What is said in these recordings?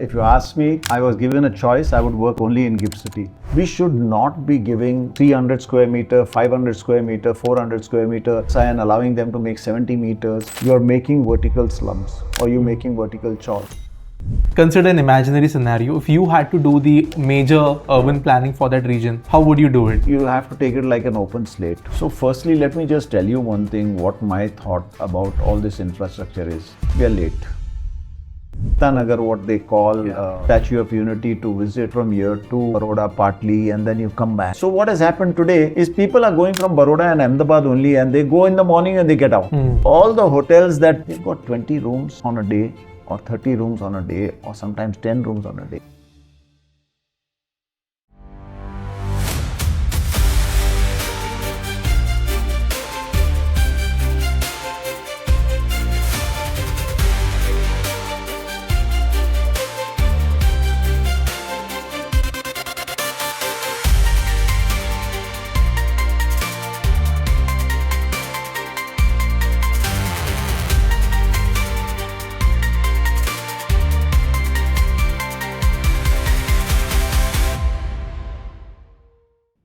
If you ask me, I was given a choice, I would work only in GIFT City. We should not be giving 300 square meter, 500 square meter, 400 square meter and allowing them to make 70 meters. You're making vertical slums or you're making vertical chaos. Consider an imaginary scenario. If you had to do the major urban planning for that region, how would you do it? You have to take it like an open slate. So firstly, let me just tell you one thing, what my thought about all this infrastructure is. We are late. Nagar, what they call Statue of Unity, to visit from here to Baroda partly, and then you come back. So what has happened today is people are going from Baroda and Ahmedabad only, and they go in the morning and they get out. All the hotels that they've got 20 rooms on a day or 30 rooms on a day or sometimes 10 rooms on a day.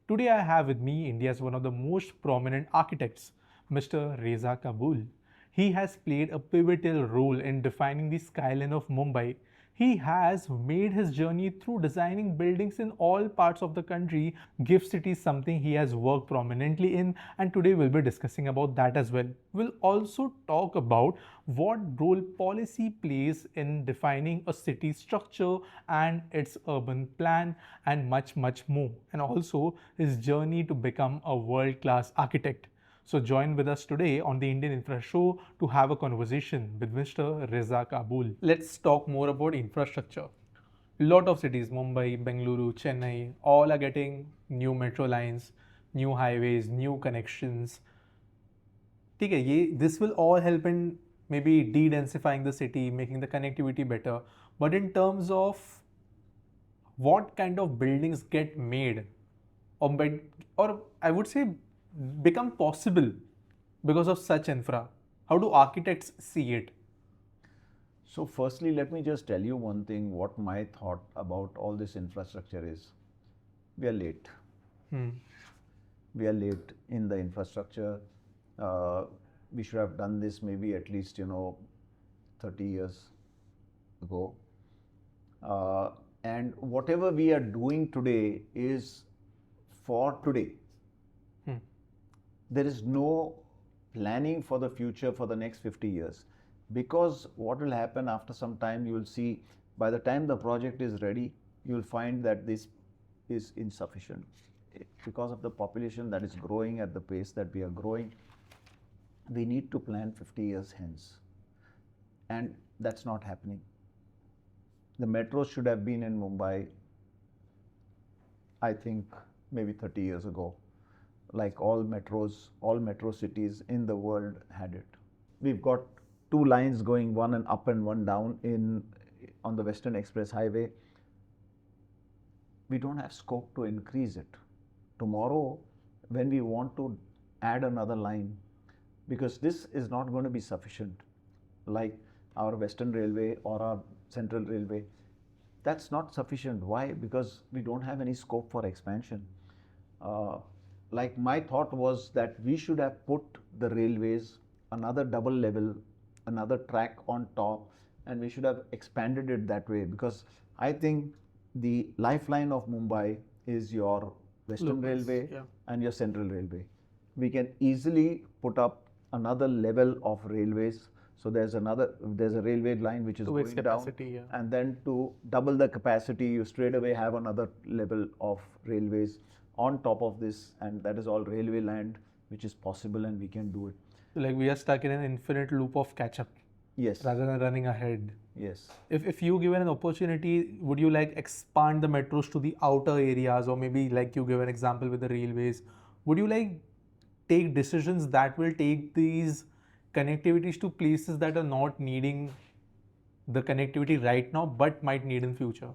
Today I have with me India's one of the most prominent architects, Mr. Reza Kabul. He has played a pivotal role in defining the skyline of Mumbai. He has made his journey through designing buildings in all parts of the country. GIFT City is something he has worked prominently in, and today we'll be discussing about that as well. We'll also talk about what role policy plays in defining a city structure and its urban plan, and much more, and also his journey to become a world-class architect. So join with us today on the Indian Infra Show to have a conversation with Mr. Reza Kabul. Let's talk more about infrastructure. A lot of cities, Mumbai, Bengaluru, Chennai, all are getting new metro lines, new highways, new connections. This will all help in maybe de-densifying the city, making the connectivity better. But in terms of what kind of buildings get made, or I would say become possible because of such infra? How do architects see it? So firstly, let me just tell you one thing, what my thought about all this infrastructure is. We are late. We are late in the infrastructure. We should have done this maybe at least, 30 years ago. And whatever we are doing today is for today. There is no planning for the future for the next 50 years. Because what will happen after some time, you will see by the time the project is ready, you will find that this is insufficient. Because of the population that is growing at the pace that we are growing, we need to plan 50 years hence. And that's not happening. The metro should have been in Mumbai, I think, maybe 30 years ago. Like all metro cities in the world had it. We've got two lines going, one and up and one down on the Western Express Highway. We don't have scope to increase it. Tomorrow, when we want to add another line, because this is not going to be sufficient, like our Western Railway or our Central Railway, that's not sufficient. Why? Because we don't have any scope for expansion. Like my thought was that we should have put the railways, another double level, another track on top, and we should have expanded it that way, because I think the lifeline of Mumbai is your Western Railway and your Central Railway. We can easily put up another level of railways. So there's a railway line which is going down, and then to double the capacity, you straight away have another level of railways on top of this, and that is all railway land, which is possible, and we can do it. So like we are stuck in an infinite loop of catch up. Yes. Rather than running ahead. Yes. If you given an opportunity, would you like expand the metros to the outer areas, or maybe like you give an example with the railways? Would you like take decisions that will take these connectivities to places that are not needing the connectivity right now, but might need in future?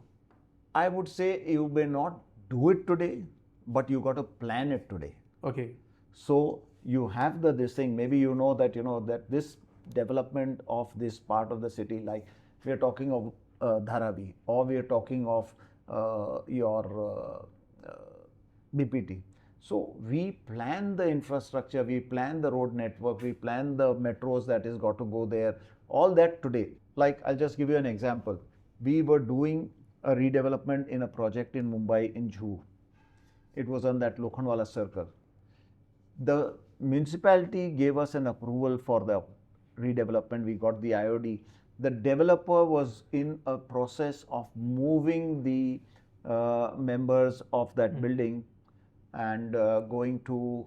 I would say you may not do it today, but you got to plan it today. Okay. So you have this thing, maybe that this development of this part of the city, like we are talking of Dharavi, or we are talking of your BPT. So we plan the infrastructure, we plan the road network, we plan the metros that is got to go there, all that today. Like, I'll just give you an example. We were doing a redevelopment in a project in Mumbai in Juhu. It was on that Lokhandwala circle. The municipality gave us an approval for the redevelopment. We got the IOD. The developer was in a process of moving the members of that building and going to,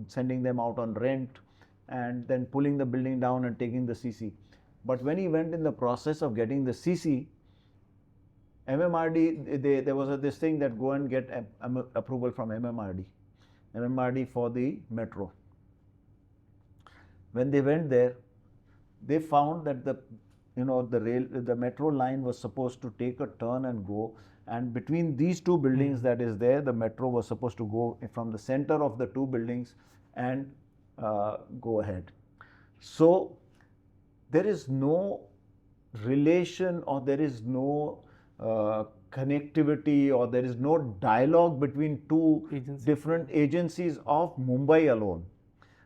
sending them out on rent and then pulling the building down and taking the CC. But when he went in the process of getting the CC, MMRD, there was this thing that go and get approval from MMRD for the metro. When they went there, they found that the metro line was supposed to take a turn and go, and between these two buildings that is there, the metro was supposed to go from the center of the two buildings and go ahead. So there is no relation, or there is no connectivity, or there is no dialogue between two different agencies of Mumbai alone.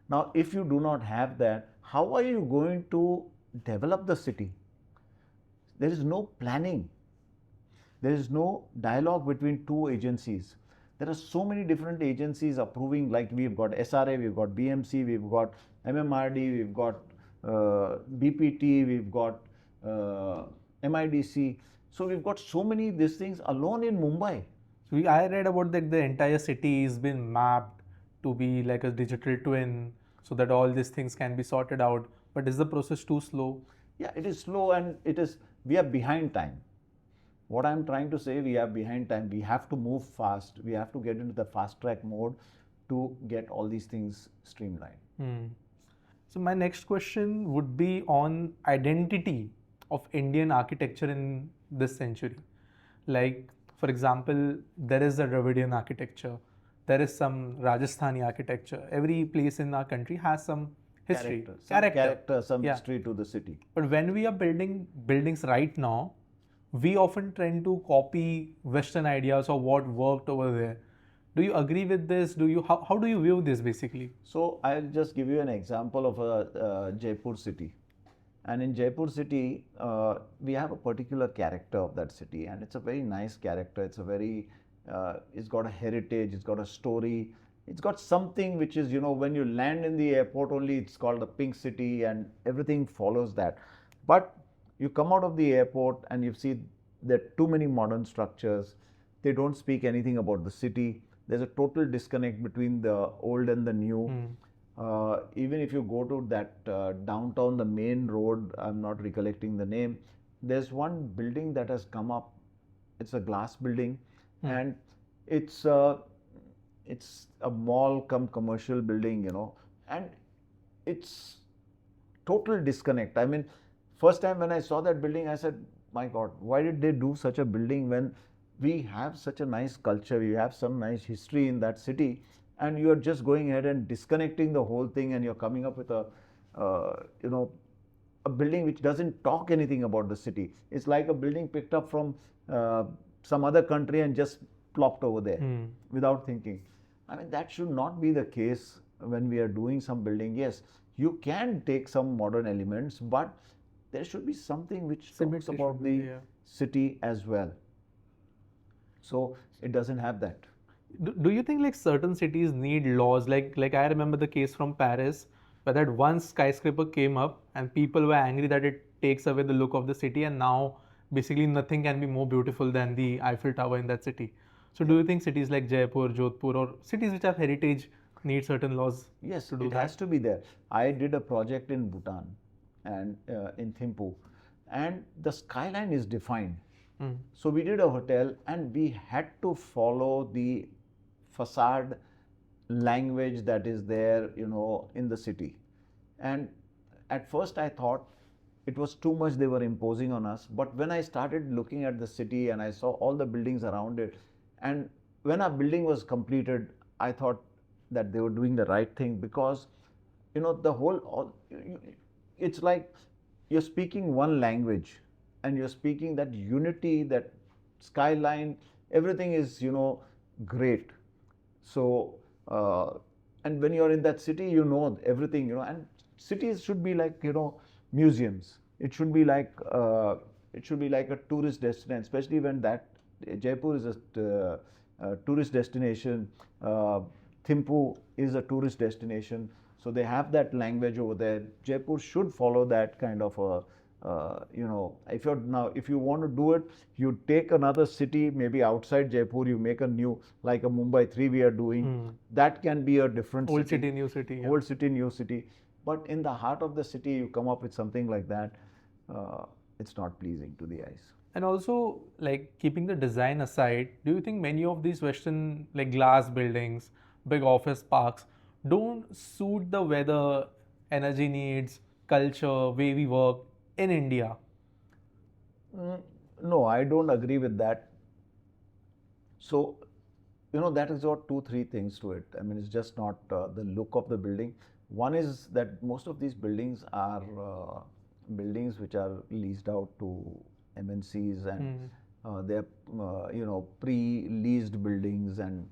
Now, if you do not have that, how are you going to develop the city? There is no planning. There is no dialogue between two agencies. There are so many different agencies approving, like we've got SRA, we've got BMC, we've got MMRD, we've got BPT, we've got MIDC. So we've got so many these things alone in Mumbai. So I read about that the entire city has been mapped to be like a digital twin, so that all these things can be sorted out. But is the process too slow? Yeah, it is slow, and we are behind time. What I'm trying to say, we are behind time. We have to move fast. We have to get into the fast track mode to get all these things streamlined. So my next question would be on identity of Indian architecture in this century. Like, for example, there is the Dravidian architecture, there is some Rajasthani architecture. Every place in our country has some history, some history to the city. But when we are building buildings right now, we often tend to copy Western ideas or what worked over there. Do you agree with this? How do you view this basically? So I'll just give you an example of a Jaipur city. And in Jaipur city, we have a particular character of that city, and it's a very nice character. It's got a heritage, it's got a story, it's got something which is, when you land in the airport only, it's called the pink city, and everything follows that. But you come out of the airport and you see there are too many modern structures. They don't speak anything about the city. There's a total disconnect between the old and the new. Even if you go to that downtown, the main road, I'm not recollecting the name, there's one building that has come up. It's a glass building, and it's a mall cum commercial building, and it's total disconnect. I mean, first time when I saw that building, I said, my God, why did they do such a building when we have such a nice culture, we have some nice history in that city, and you're just going ahead and disconnecting the whole thing, and you're coming up with a building which doesn't talk anything about the city. It's like a building picked up from some other country and just plopped over there without thinking. I mean, that should not be the case when we are doing some building. Yes, you can take some modern elements, but there should be something which talks about the city as well. So it doesn't have that. Do you think like certain cities need laws? Like I remember the case from Paris, where that one skyscraper came up and people were angry that it takes away the look of the city, and now basically nothing can be more beautiful than the Eiffel Tower in that city. So do you think cities like Jaipur, Jodhpur, or cities which have heritage need certain laws? Yes, it has to be there. I did a project in Bhutan and in Thimphu, and the skyline is defined. So we did a hotel, and we had to follow the facade language that is there, in the city. And at first I thought it was too much they were imposing on us. But when I started looking at the city and I saw all the buildings around it, and when our building was completed, I thought that they were doing the right thing, because, it's like you're speaking one language and you're speaking that unity, that skyline, everything is, great. So, and when you're in that city, you know everything, and cities should be like, museums. It should be like a tourist destination, especially when that Jaipur is a tourist destination. Thimphu is a tourist destination. So they have that language over there. Jaipur should follow that kind of a, if you want to do it, you take another city, maybe outside Jaipur, you make a new, like a Mumbai 3 we are doing. That can be a different Old city, new city. Yeah. Old city, new city. But in the heart of the city, you come up with something like that. It's not pleasing to the eyes. And also, like keeping the design aside, do you think many of these Western, like glass buildings, big office parks, don't suit the weather, energy needs, culture, way we work in India? No, I don't agree with that. So, that is got two, three things to it. I mean, it's just not the look of the building. One is that most of these buildings are buildings which are leased out to MNCs, and they're, pre-leased buildings, and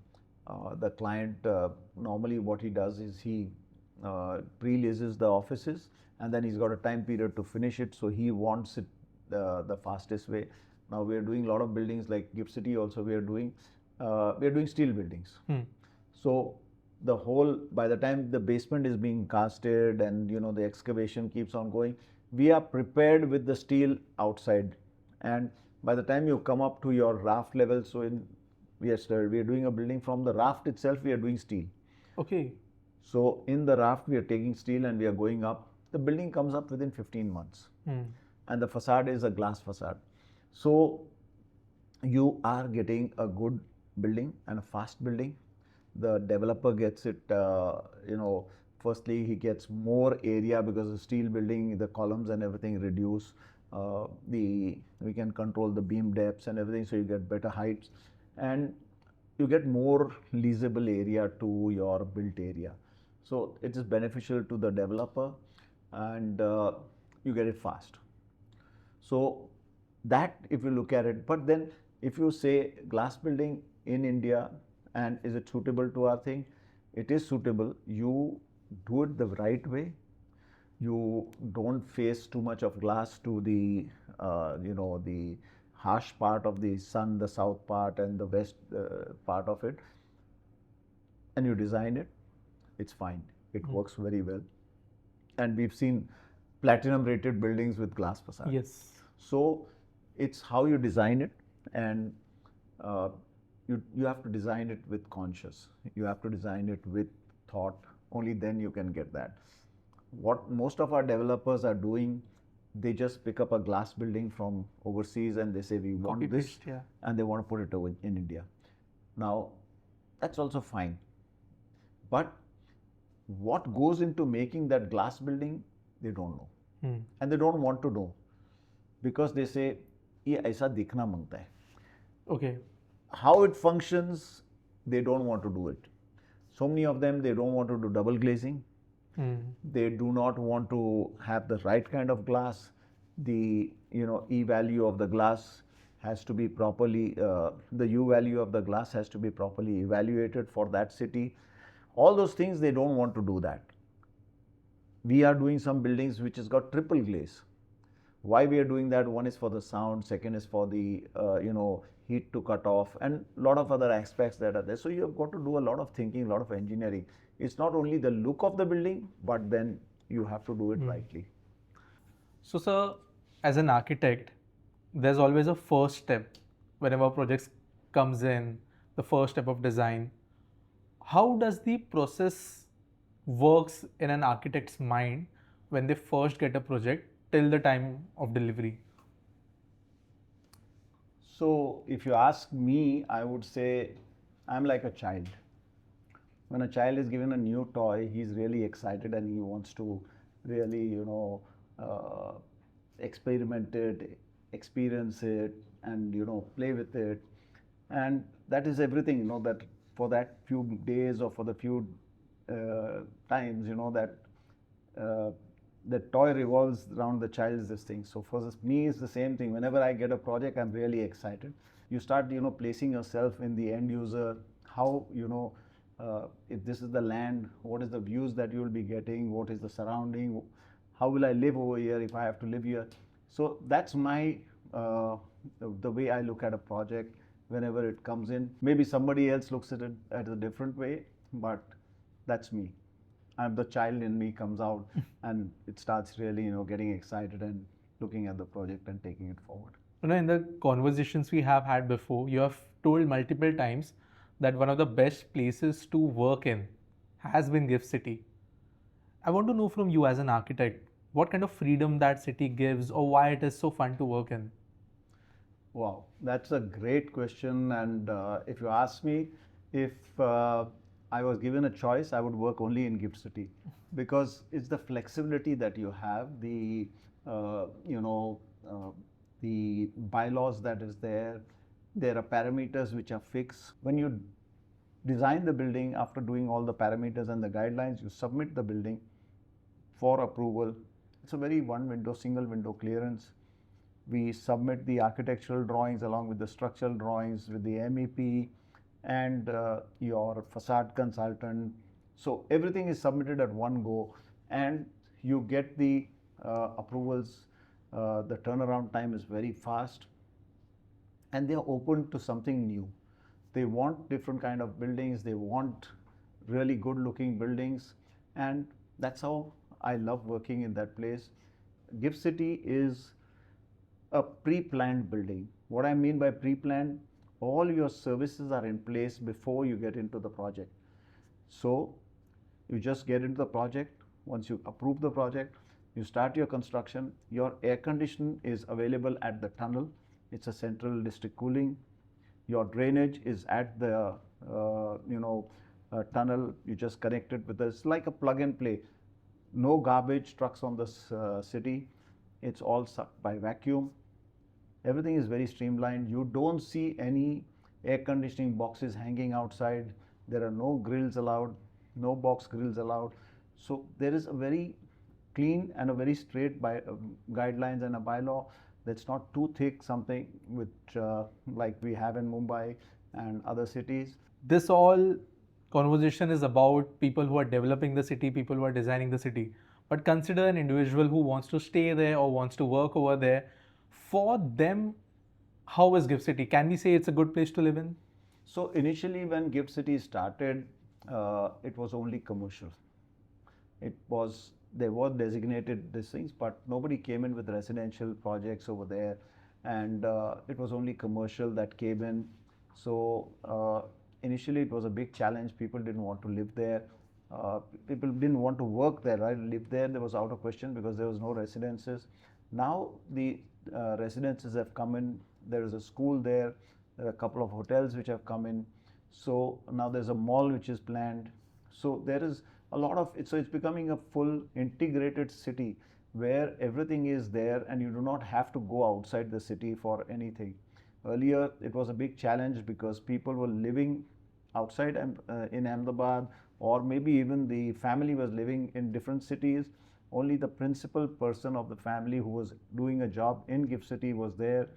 the client, normally what he does is he pre-leases the offices, and then he's got a time period to finish it, so he wants it the fastest way. Now we are doing a lot of buildings like Gift City also, we are doing steel buildings. So the whole, by the time the basement is being casted and the excavation keeps on going, we are prepared with the steel outside, and by the time you come up to your raft level, so we are doing a building from the raft itself, we are doing steel. Okay. So in the raft we are taking steel and we are going up. The building comes up within 15 months. And the facade is a glass facade. So you are getting a good building and a fast building. The developer gets it, firstly he gets more area because the steel building, the columns and everything reduce. We can control the beam depths and everything, so you get better heights, and you get more leasable area to your built area. So it is beneficial to the developer, and you get it fast. So that, if you look at it, but then if you say glass building in India, and is it suitable to our thing? It is suitable. You do it the right way. You don't face too much of glass to the, the harsh part of the sun, the south part and the west part of it, and you design it, it's fine. It works very well. And we've seen platinum rated buildings with glass facade. Yes. So it's how you design it, and you have to design it with conscious. You have to design it with thought. Only then you can get that. What most of our developers are doing, they just pick up a glass building from overseas and they say we want this, and they want to put it over in India. Now, that's also fine. But what goes into making that glass building, they don't know. And they don't want to know, because they say, ye aisa dikhna mangta hai. Okay. How it functions, they don't want to do it. So many of them, they don't want to do double glazing. They do not want to have the right kind of glass. The E value of the glass has to be properly, the U value of the glass has to be properly evaluated for that city. All those things, they don't want to do that. We are doing some buildings which has got triple glaze. Why we are doing that? One is for the sound, second is for the heat to cut off, and a lot of other aspects that are there. So you have got to do a lot of thinking, a lot of engineering. It's not only the look of the building, but then you have to do it rightly. So, sir, as an architect, there's always a first step whenever projects comes in, the first step of design. How does the process works in an architect's mind when they first get a project till the time of delivery? So if you ask me, I would say I'm like a child. When a child is given a new toy, he's really excited and he wants to really, experiment it, experience it, and play with it. And that is everything, that for that few days or for the few times, that the toy revolves around the child's this thing. So for me, it's the same thing. Whenever I get a project, I'm really excited. You start, placing yourself in the end user. How, if this is the land, what is the views that you will be getting? What is the surrounding? How will I live over here if I have to live here? So that's my the way I look at a project whenever it comes in. Maybe somebody else looks at it at a different way, but that's me. I'm the child in me comes out and it starts really, getting excited and looking at the project and taking it forward. In the conversations we have had before, you have told multiple times that one of the best places to work in has been Gift City. I want to know from you as an architect, what kind of freedom that city gives or why it is so fun to work in? Wow, that's a great question. And if you ask me, if I was given a choice, I would work only in Gift City because it's the flexibility that you have, the bylaws that is there. There are parameters which are fixed. When you design the building, after doing all the parameters and the guidelines, you submit the building for approval. It's a very single window clearance. We submit the architectural drawings along with the structural drawings with the MEP and your facade consultant. So everything is submitted at one go and you get the approvals. The turnaround time is very fast and they are open to something new. They want different kind of buildings. They want really good looking buildings, and that's how I love working in that place. Gift City is a pre-planned building. What I mean by pre-planned, all your services are in place before you get into the project. So you just get into the project. Once you approve the project, you start your construction. Your air condition is available at the tunnel. It's a central district cooling. Your drainage is at the tunnel. You just connect it with it's like a plug and play. No garbage trucks on this city. It's all sucked by vacuum. Everything is very streamlined. You don't see any air conditioning boxes hanging outside. There are no grills allowed, no box grills allowed. So there is a very clean and a very straight guidelines and a bylaw that's not too thick, something which like we have in Mumbai and other cities. This all conversation is about people who are developing the city, people who are designing the city. But consider an individual who wants to stay there or wants to work over there. For them, how is Gift City? Can we say it's a good place to live in? So initially when Gift City started, it was only commercial. There were designated these things, but nobody came in with residential projects over there, and it was only commercial that came in. So initially it was a big challenge. People didn't want to live there. People didn't want to work there, right? Live there was out of question because there was no residences. Now the residences have come in. There is a school there. There are a couple of hotels which have come in. So now there's a mall which is planned. So there is a lot of it. So it's becoming a full integrated city where everything is there and you do not have to go outside the city for anything. Earlier, it was a big challenge because people were living outside in Ahmedabad, or maybe even the family was living in different cities. Only the principal person of the family who was doing a job in Gift City was there,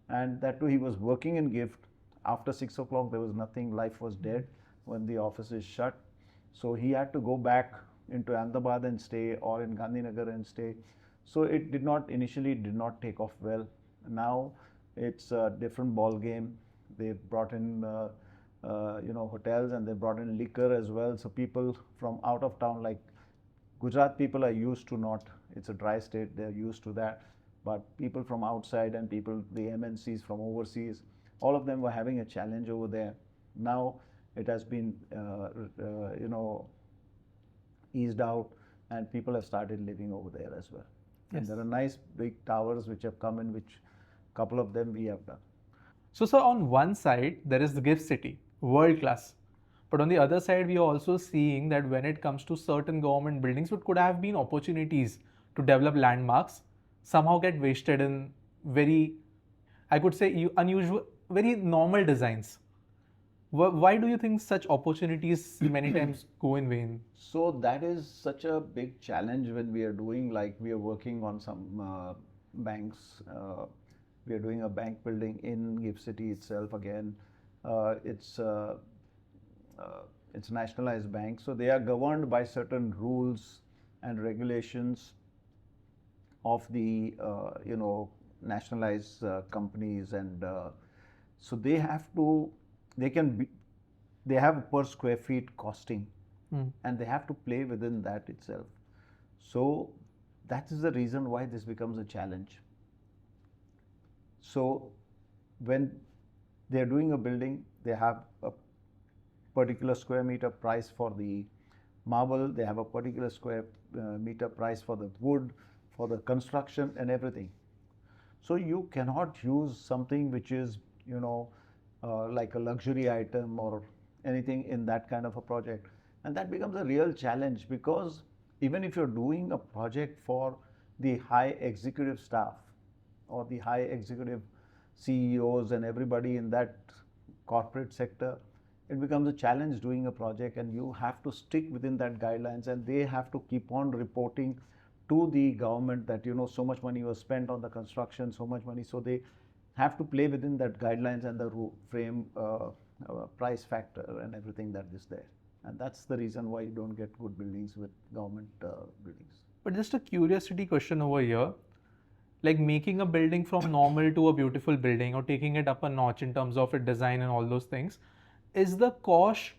and that too he was working in Gift. After 6 o'clock, there was nothing. Life was dead when the office is shut. So he had to go back into Ahmedabad and stay, or in Gandhinagar and stay. So it initially did not take off well. Now it's a different ball game. They've brought in hotels, and they brought in liquor as well. So people from out of town, like Gujarat people, are used to not. It's a dry state. They're used to that. But people from outside and the MNCs from overseas, all of them were having a challenge over there. Now it has been eased out, and people have started living over there as well. Yes. And there are nice big towers which have come in, which a couple of them we have done. So sir, on one side there is the Gift City, world class, but on the other side we are also seeing that when it comes to certain government buildings, what could have been opportunities to develop landmarks somehow get wasted in very, I could say, unusual, very normal designs. Why do you think such opportunities many times go in vain? So that is such a big challenge when we are doing, like we are working on some banks. We are doing a bank building in GIFT City itself again. Uh, it's uh, it's nationalized bank, so they are governed by certain rules and regulations of the nationalized companies, and so they have to, they can be, they have per square feet costing, and they have to play within that itself. So that is the reason why this becomes a challenge. So when they are doing a building, they have a particular square meter price for the marble, they have a particular square meter price for the wood, for the construction and everything. So you cannot use something which is, like a luxury item or anything in that kind of a project. And that becomes a real challenge, because even if you're doing a project for the high executive staff or the high executive CEOs and everybody in that corporate sector, it becomes a challenge doing a project, and you have to stick within that guidelines, and they have to keep on reporting to the government that so much money was spent on the construction, so much money. So they have to play within that guidelines and the frame price factor and everything that is there. And that's the reason why you don't get good buildings with government buildings. But just a curiosity question over here, like making a building from normal to a beautiful building or taking it up a notch in terms of its design and all those things, is the cost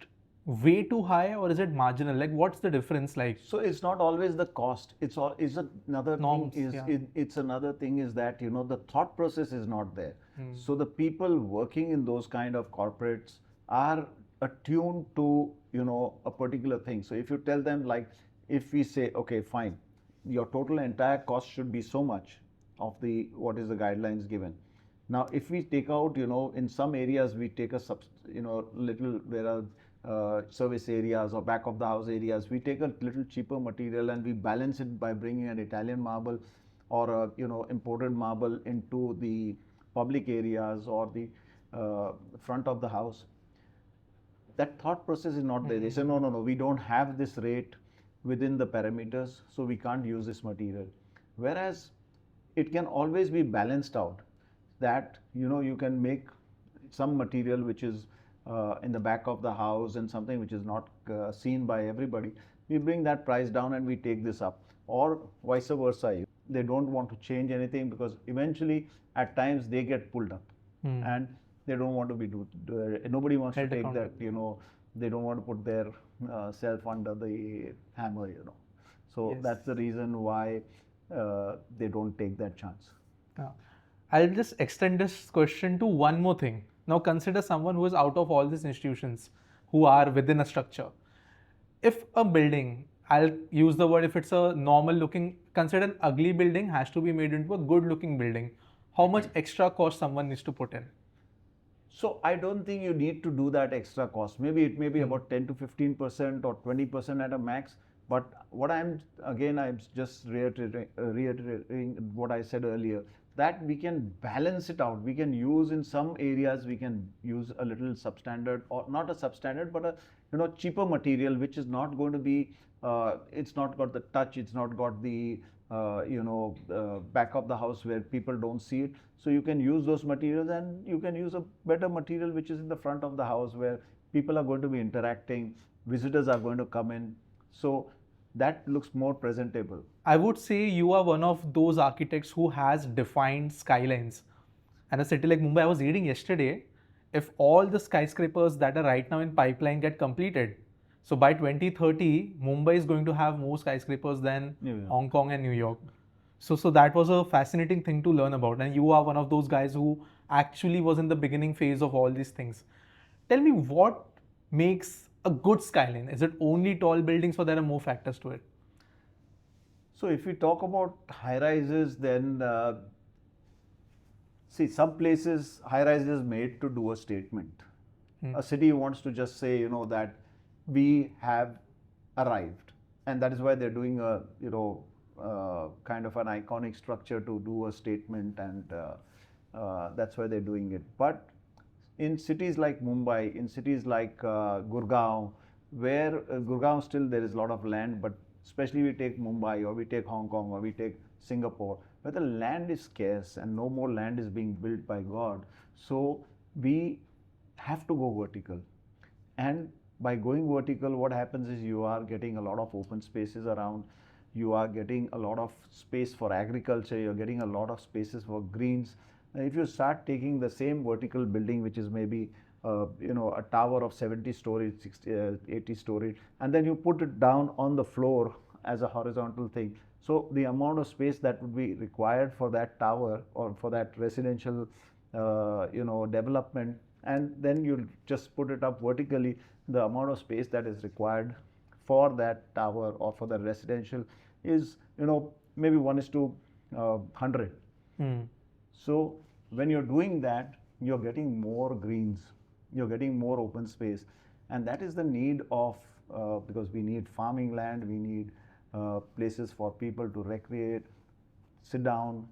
way too high or is it marginal? Like what's the difference like? So it's not always the cost. It's another Norms, thing is yeah. it's another thing is that the thought process is not there. So the people working in those kind of corporates are attuned to a particular thing. So if you tell them, like, if we say, okay, fine, your total entire cost should be so much of the what is the guidelines given. Now, if we take out, in some areas we take a little, where are service areas or back of the house areas, we take a little cheaper material and we balance it by bringing an Italian marble or a imported marble into the public areas or the front of the house. That thought process is not there. They say, no, we don't have this rate within the parameters, so we can't use this material. Whereas it can always be balanced out, that you can make some material which is in the back of the house and something which is not seen by everybody. We bring that price down and we take this up, or vice versa. They don't want to change anything, because eventually at times they get pulled up and they don't want to be nobody wants to take that, they don't want to put their self under the hammer, so Yes. that's the reason why they don't take that chance. I'll just extend this question to one more thing. Now consider someone who is out of all these institutions, who are within a structure. If a building, I'll use the word, if it's a normal looking, consider an ugly building has to be made into a good looking building, how much extra cost someone needs to put in? So I don't think you need to do that extra cost. Maybe it may be about 10 to 15% or 20% at a max. But what I'm just reiterating what I said earlier, that we can balance it out. We can use, in some areas, we can use a little substandard, or not a substandard, but a cheaper material, which is not going to be, it's not got the touch, it's not got the back of the house where people don't see it. So you can use those materials, and you can use a better material which is in the front of the house, where people are going to be interacting, visitors are going to come in. So that looks more presentable. I would say you are one of those architects who has defined skylines. And a city like Mumbai, I was reading yesterday, if all the skyscrapers that are right now in pipeline get completed, so by 2030, Mumbai is going to have more skyscrapers than New York. Hong Kong and New York. So that was a fascinating thing to learn about. And you are one of those guys who actually was in the beginning phase of all these things. Tell me, what makes a good skyline? Is it only tall buildings, or there are more factors to it? So if we talk about high rises, then see, some places high rise is made to do a statement. A city wants to just say, that we have arrived, and that is why they're doing a kind of an iconic structure to do a statement, and that's why they're doing it. But In cities like Mumbai, in cities like Gurgaon, where Gurgaon still there is a lot of land, but especially we take Mumbai or we take Hong Kong or we take Singapore, where the land is scarce and no more land is being built by God. So we have to go vertical. And by going vertical, what happens is you are getting a lot of open spaces around, you are getting a lot of space for agriculture, you're getting a lot of spaces for greens. And if you start taking the same vertical building, which is maybe a tower of 70 stories, 60, 80 stories, and then you put it down on the floor as a horizontal thing. So the amount of space that would be required for that tower or for that residential, development, and then you just put it up vertically, the amount of space that is required for that tower or for the residential is, maybe 1:100. So when you're doing that, you're getting more greens, you're getting more open space, and that is the need of, because we need farming land, we need places for people to recreate, sit down,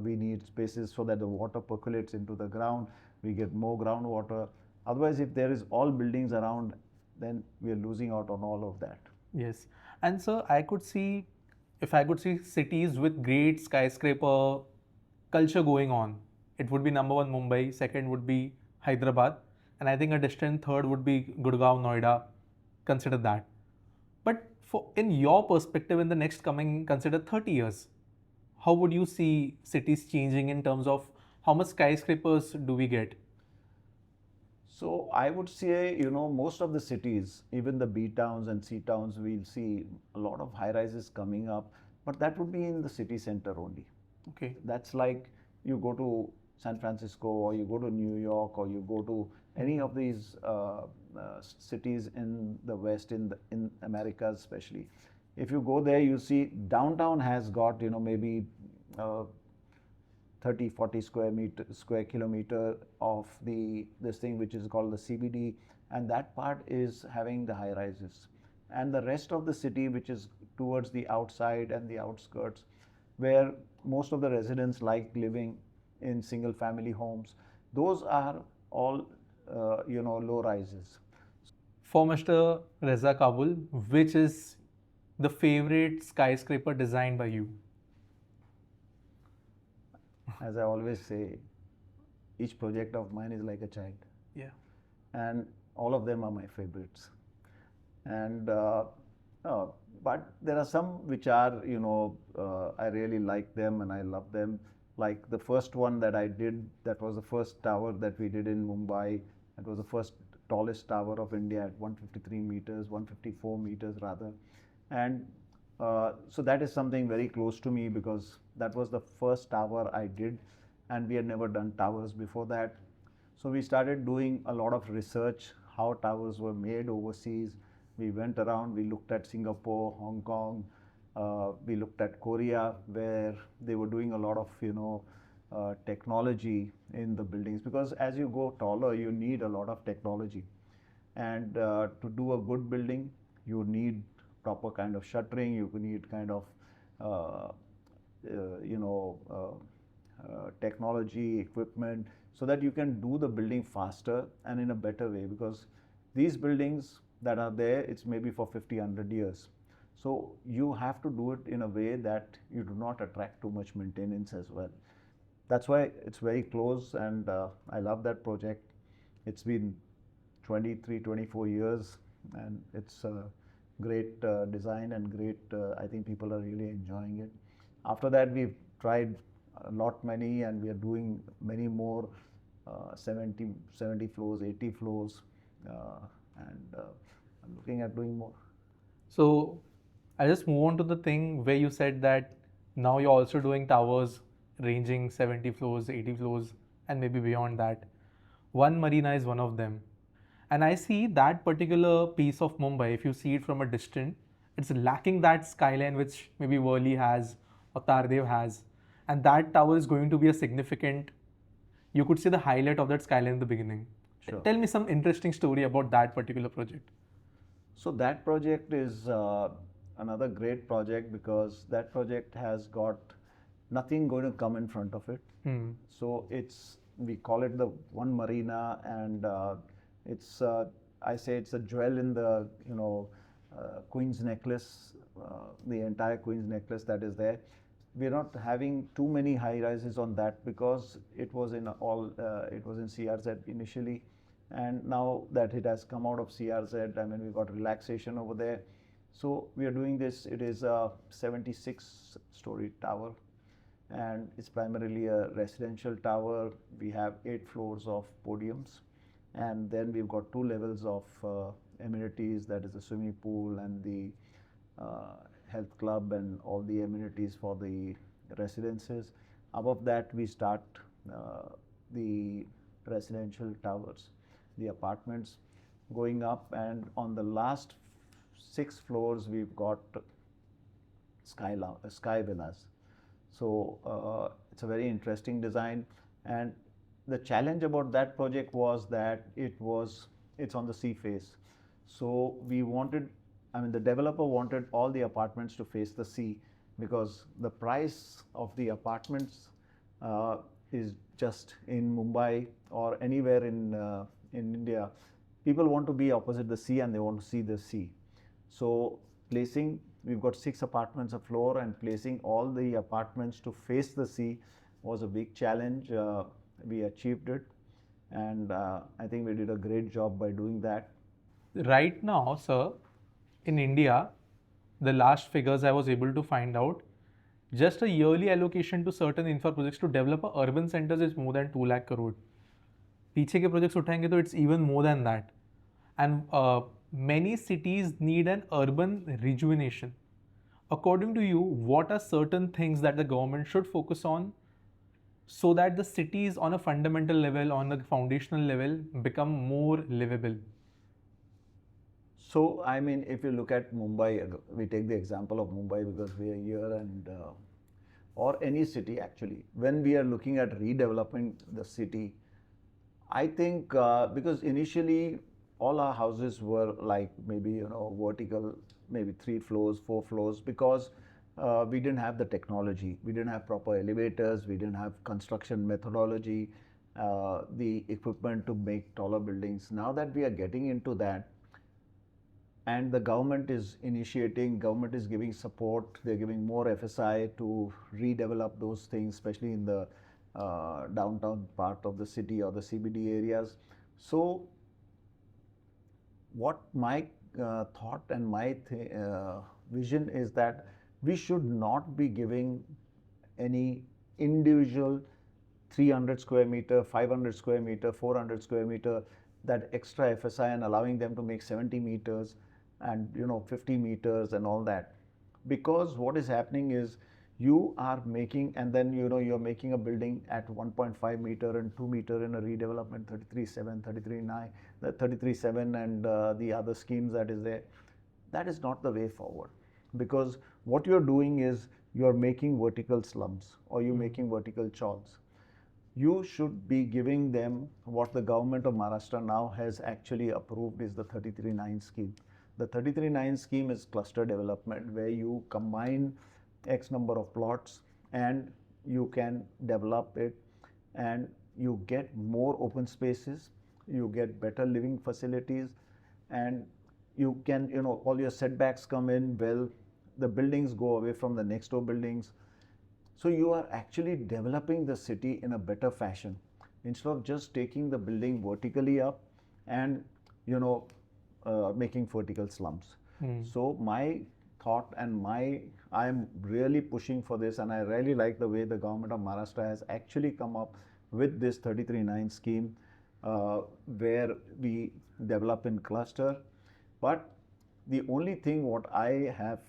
we need spaces so that the water percolates into the ground, we get more groundwater. Otherwise, if there is all buildings around, then we are losing out on all of that. Yes. And so if I could see cities with great skyscraper culture going on, it would be number one Mumbai, second would be Hyderabad, and I think a distant third would be Gurgaon, Noida. Consider that. But in your perspective, in the next coming, consider 30 years, how would you see cities changing in terms of how much skyscrapers do we get? So I would say, most of the cities, even the B towns and C towns, we'll see a lot of high rises coming up, but that would be in the city center only. Okay. That's like you go to San Francisco or you go to New York or you go to any of these cities in the West, in America especially. If you go there, you see downtown has got, maybe 30, 40 square kilometer of this thing which is called the CBD, and that part is having the high rises. And the rest of the city, which is towards the outside and the outskirts, where most of the residents like living in single family homes, those are all low rises. For Mr. Reza Kabul, which is the favorite skyscraper designed by you? As I always say, each project of mine is like a child. Yeah. And all of them are my favorites. And but there are some which are, I really like them and I love them. Like the first one that I did, that was the first tower that we did in Mumbai. It was the first tallest tower of India at 153 meters, 154 meters rather. And so that is something very close to me because that was the first tower I did, and we had never done towers before that. So we started doing a lot of research, how towers were made overseas. We went around, we looked at Singapore, Hong Kong, we looked at Korea, where they were doing a lot of, technology in the buildings, because as you go taller, you need a lot of technology. And to do a good building, you need proper kind of shuttering, you need kind of, technology, equipment, so that you can do the building faster and in a better way, because these buildings that are there, it's maybe for 50, 100 years. So you have to do it in a way that you do not attract too much maintenance as well. That's why it's very close, and I love that project. It's been 23, 24 years, and it's a great design and great, I think people are really enjoying it. After that, we've tried many, and we are doing many more, 70 floors, 80 floors, and I'm looking at doing more. So I just move on to the thing where you said that now you're also doing towers ranging 70 floors, 80 floors, and maybe beyond that. One Marina is one of them. And I see that particular piece of Mumbai, if you see it from a distance, it's lacking that skyline which maybe Worli has or Tardev has. And that tower is going to be a significant, you could see the highlight of that skyline in the beginning. Sure. Tell me some interesting story about that particular project. So that project is another great project, because that project has got nothing going to come in front of it. So it's we call it the one Marina, and it's I say it's a jewel in the Queen's necklace, the entire Queen's necklace that is there. We're not having too many high rises on that because it was in CRZ initially, and now that it has come out of CRZ, I mean, we got relaxation over there. So we are doing this. It is a 76-story tower, and it's primarily a residential tower. We have 8 floors of podiums, and then we've got 2 levels of amenities, that is the swimming pool and the health club and all the amenities for the residences. Above that, we start the residential towers, the apartments going up, and on the last 6 floors we've got sky villas. So it's a very interesting design, and the challenge about that project was that it's on the sea face. So we wanted, I mean, the developer wanted all the apartments to face the sea, because the price of the apartments is just in Mumbai or anywhere in India. People want to be opposite the sea and they want to see the sea. So we've got 6 apartments a floor, and placing all the apartments to face the sea was a big challenge. We achieved it, and I think we did a great job by doing that. Right now, sir, in India, the last figures I was able to find out, just a yearly allocation to certain infra projects to develop urban centers is more than 2 lakh crore. पीछे के projects उठाएंगे तो it's even more than that. And many cities need an urban rejuvenation. According to you, what are certain things that the government should focus on so that the cities on a fundamental level, on a foundational level, become more livable? So, I mean, if you look at Mumbai, we take the example of Mumbai because we are here, and or any city actually, when we are looking at redeveloping the city, I think because initially all our houses were like maybe vertical, maybe 3 floors, 4 floors, because we didn't have the technology, we didn't have proper elevators, we didn't have construction methodology, the equipment to make taller buildings. Now that we are getting into that, and the government is initiating, government is giving support, they're giving more FSI to redevelop those things, especially in the downtown part of the city or the CBD areas. So what my thought and my vision is that we should not be giving any individual 300 square meter, 500 square meter, 400 square meter, that extra FSI, and allowing them to make 70 meters and 50 meters and all that. Because what is happening is you are making, and then you're making a building at 1.5 meter and 2 meter in a redevelopment, 33.7, 33.9, 33.7 and the other schemes that is there. That is not the way forward, because what you're doing is you're making vertical slums or you're making vertical chawls. You should be giving them what the government of Maharashtra now has actually approved is the 33.9 scheme. The 33.9 scheme is cluster development, where you combine X number of plots and you can develop it, and you get more open spaces, you get better living facilities, and you can, all your setbacks come in well, the buildings go away from the next door buildings. So you are actually developing the city in a better fashion, instead of just taking the building vertically up and making vertical slums. So my thought and I am really pushing for this, and I really like the way the government of Maharashtra has actually come up with this 33.9 scheme, where we develop in cluster. But the only thing what I have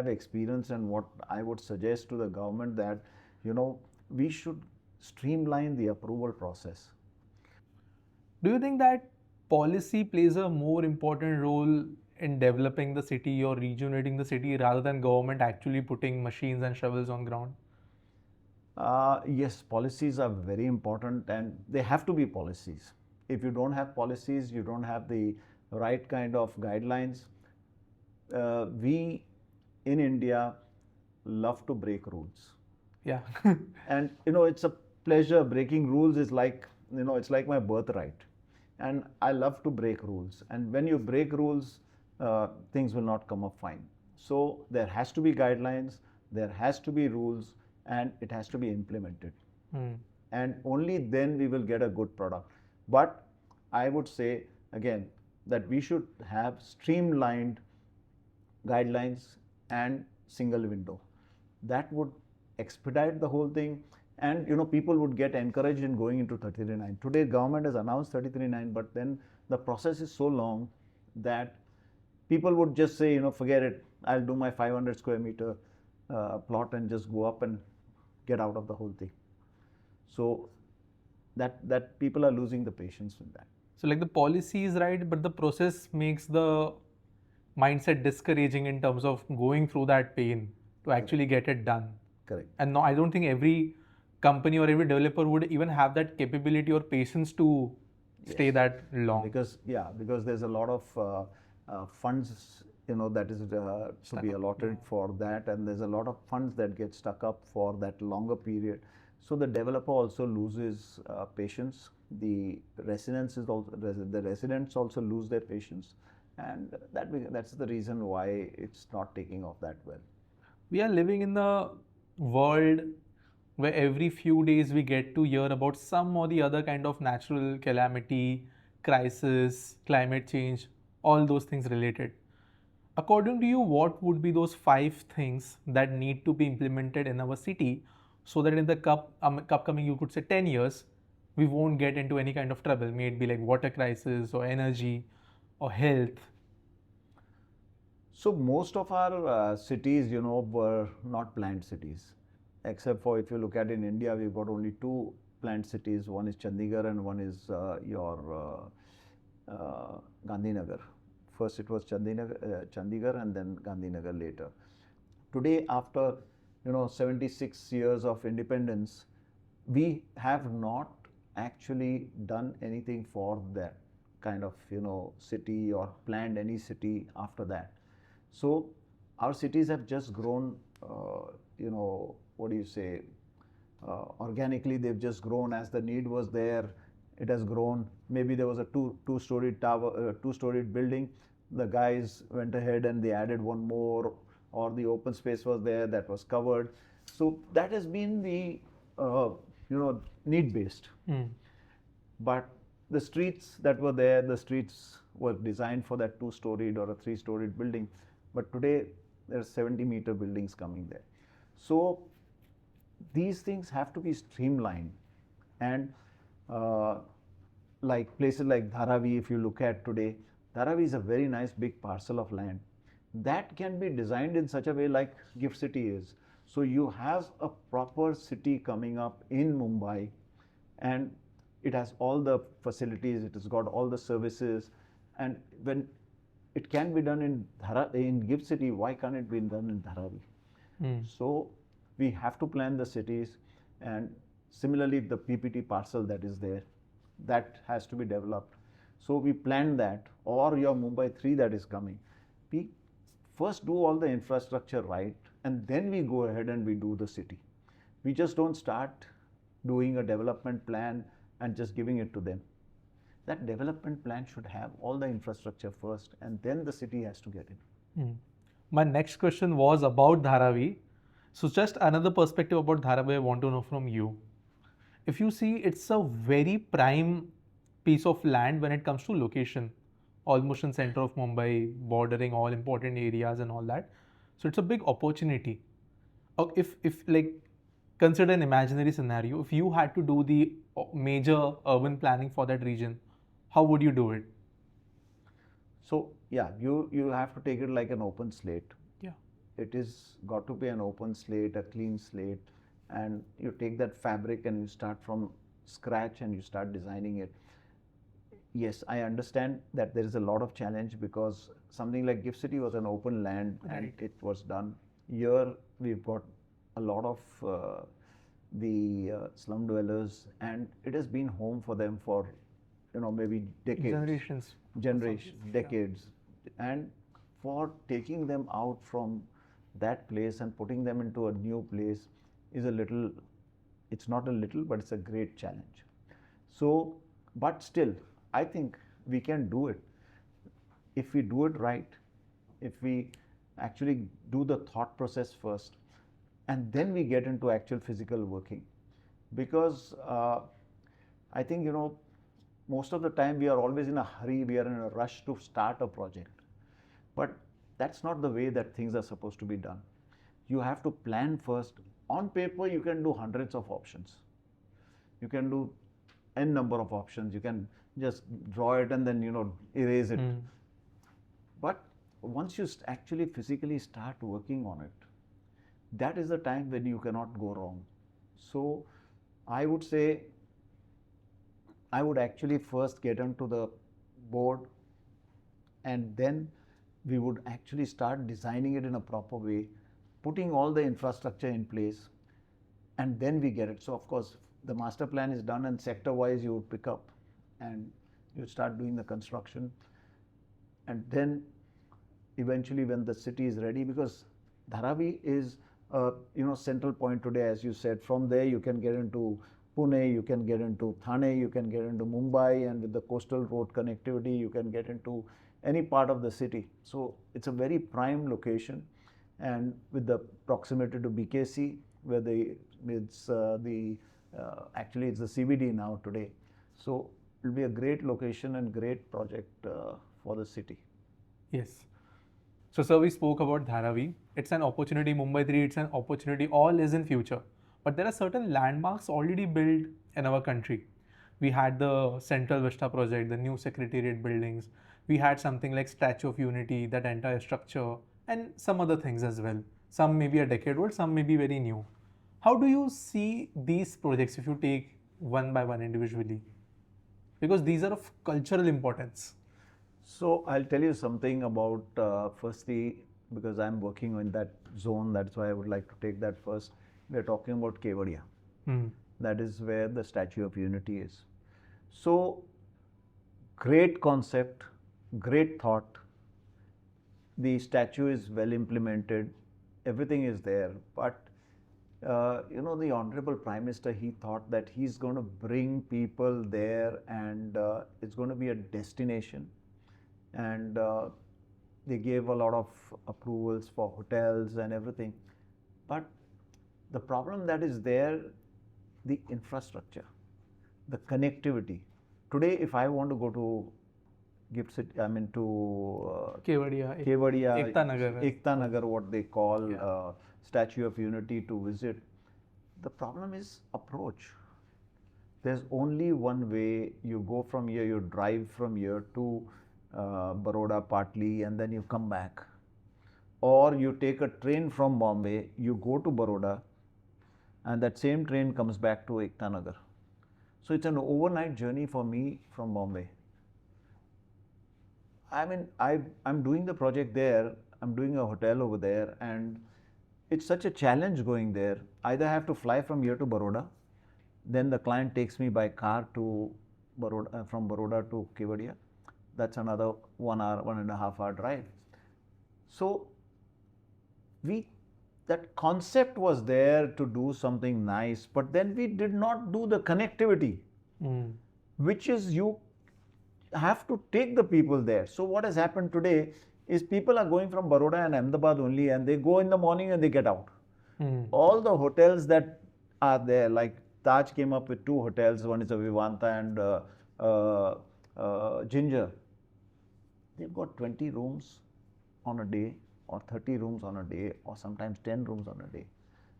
experienced and what I would suggest to the government, that we should streamline the approval process. Do you think that policy plays a more important role in developing the city or rejuvenating the city rather than government actually putting machines and shovels on ground? Yes, policies are very important, and they have to be policies. If you don't have policies, you don't have the right kind of guidelines. We in India love to break rules. Yeah. And it's a pleasure. Breaking rules is like, it's like my birthright. And I love to break rules. And when you break rules, things will not come up fine. So there has to be guidelines, there has to be rules, and it has to be implemented. And only then we will get a good product. But I would say again that we should have streamlined guidelines and single window. That would expedite the whole thing, and people would get encouraged in going into 33.9. Today government has announced 33.9, but then the process is so long that people would just say, forget it, I'll do my 500 square meter plot and just go up and get out of the whole thing. So that people are losing the patience with that. So like the policy is right, but the process makes the mindset discouraging in terms of going through that pain to actually get it done. Correct. And no, I don't think every company or every developer would even have that capability or patience to stay that long. Because there's a lot of funds, that is to be allotted for that, and there's a lot of funds that get stuck up for that longer period. So the developer also loses patience. The residents also lose their patience, and that's the reason why it's not taking off that well. We are living in the world where every few days we get to hear about some or the other kind of natural calamity, crisis, climate change, all those things related. According to you, what would be those 5 things that need to be implemented in our city so that in the upcoming, you could say 10 years, we won't get into any kind of trouble, may it be like water crisis or energy or health? So most of our cities, were not planned cities, except for, if you look at in India, we've got only 2 planned cities. One is Chandigarh and one is your Gandhinagar. First it was Chandigarh and then Gandhinagar later. Today, after 76 years of independence, we have not actually done anything for that kind of city or planned any city after that. So our cities have just grown, organically. They've just grown as the need was there. It has grown. Maybe there was a two-storied tower, two-storied building. The guys went ahead and they added one more, or the open space was there that was covered. So that has been the need-based. But the streets that were there, the streets were designed for that 2-storied or a 3-storied building. But today there's 70-meter buildings coming there. So these things have to be streamlined, and like places like Dharavi, if you look at today, Dharavi is a very nice big parcel of land that can be designed in such a way like Gift City is. So you have a proper city coming up in Mumbai, and it has all the facilities, it has got all the services, and when it can be done in Gift City, why can't it be done in Dharavi? So we have to plan the cities, and similarly the PPT parcel that is there, that has to be developed. So we planned that, or your Mumbai 3 that is coming. We first do all the infrastructure right, and then we go ahead and we do the city. We just don't start doing a development plan and just giving it to them. That development plan should have all the infrastructure first, and then the city has to get in. My next question was about Dharavi. So just another perspective about Dharavi I want to know from you. If you see, it's a very prime piece of land when it comes to location, almost in center of Mumbai, bordering all important areas and all that. So it's a big opportunity. If like, consider an imaginary scenario, if you had to do the major urban planning for that region, how would you do it? So yeah, you have to take it like an open slate. Yeah. It is got to be an open slate, a clean slate, and you take that fabric and you start from scratch and you start designing it. Yes, I understand that there is a lot of challenge, because something like Gift City was an open land and it was done. Here we've got a lot of the slum dwellers, and it has been home for them for maybe decades, decades. And for taking them out from that place and putting them into a new place is a little It's not a little, but it's a great challenge. So, but still, I think we can do it if we do it right, if we actually do the thought process first, and then we get into actual physical working. Because I think, most of the time we are always in a hurry, we are in a rush to start a project. But that's not the way that things are supposed to be done. You have to plan first. On paper, you can do hundreds of options. You can do n number of options. You can just draw it and then, erase it. But once you actually physically start working on it, that is the time when you cannot go wrong. So I would say, I would actually first get onto the board, and then we would actually start designing it in a proper way, putting all the infrastructure in place, and then we get it. So of course, the master plan is done, and sector-wise you would pick up and you start doing the construction. And then eventually when the city is ready, because Dharavi is a central point today, as you said. From there you can get into Pune, you can get into Thane, you can get into Mumbai, and with the coastal road connectivity, you can get into any part of the city. So it's a very prime location, and with the proximity to BKC, where actually it's the CBD now today. So it will be a great location and great project for the city. Yes. So sir, we spoke about Dharavi. It's an opportunity. Mumbai 3, it's an opportunity. All is in future. But there are certain landmarks already built in our country. We had the Central Vista project, the new Secretariat buildings. We had something like Statue of Unity, that entire structure, and some other things as well. Some may be a decade old, some may be very new. How do you see these projects if you take one by one individually? Because these are of cultural importance. So I'll tell you something about, firstly, because I'm working in that zone, that's why I would like to take that first. We're talking about Kevadia. That is where the Statue of Unity is. So, great concept, great thought. The statue is well implemented. Everything is there. But, the Honorable Prime Minister, he thought that he's going to bring people there, and it's going to be a destination. And they gave a lot of approvals for hotels and everything. But the problem that is there, the infrastructure, the connectivity. Today, if I want to go to Kevadia, Ekta Nagar, what they call Statue of Unity, to visit, the problem is approach. There's only one way. You go from here, you drive from here to Baroda partly, and then you come back. Or you take a train from Bombay, you go to Baroda, and that same train comes back to Ekta Nagar. So it's an overnight journey for me from Bombay. I mean, I'm doing the project there, I'm doing a hotel over there, and it's such a challenge going there. Either I have to fly from here to Baroda, then the client takes me by car to Baroda, from Baroda to Kevadia. That's another 1 hour, 1.5 hour drive. So that concept was there to do something nice, but then we did not do the connectivity, which is you have to take the people there. So what has happened today is people are going from Baroda and Ahmedabad only, and they go in the morning and they get out. All the hotels that are there, like Taj came up with 2 hotels, one is a Vivanta and Ginger. They've got 20 rooms on a day, or 30 rooms on a day, or sometimes 10 rooms on a day.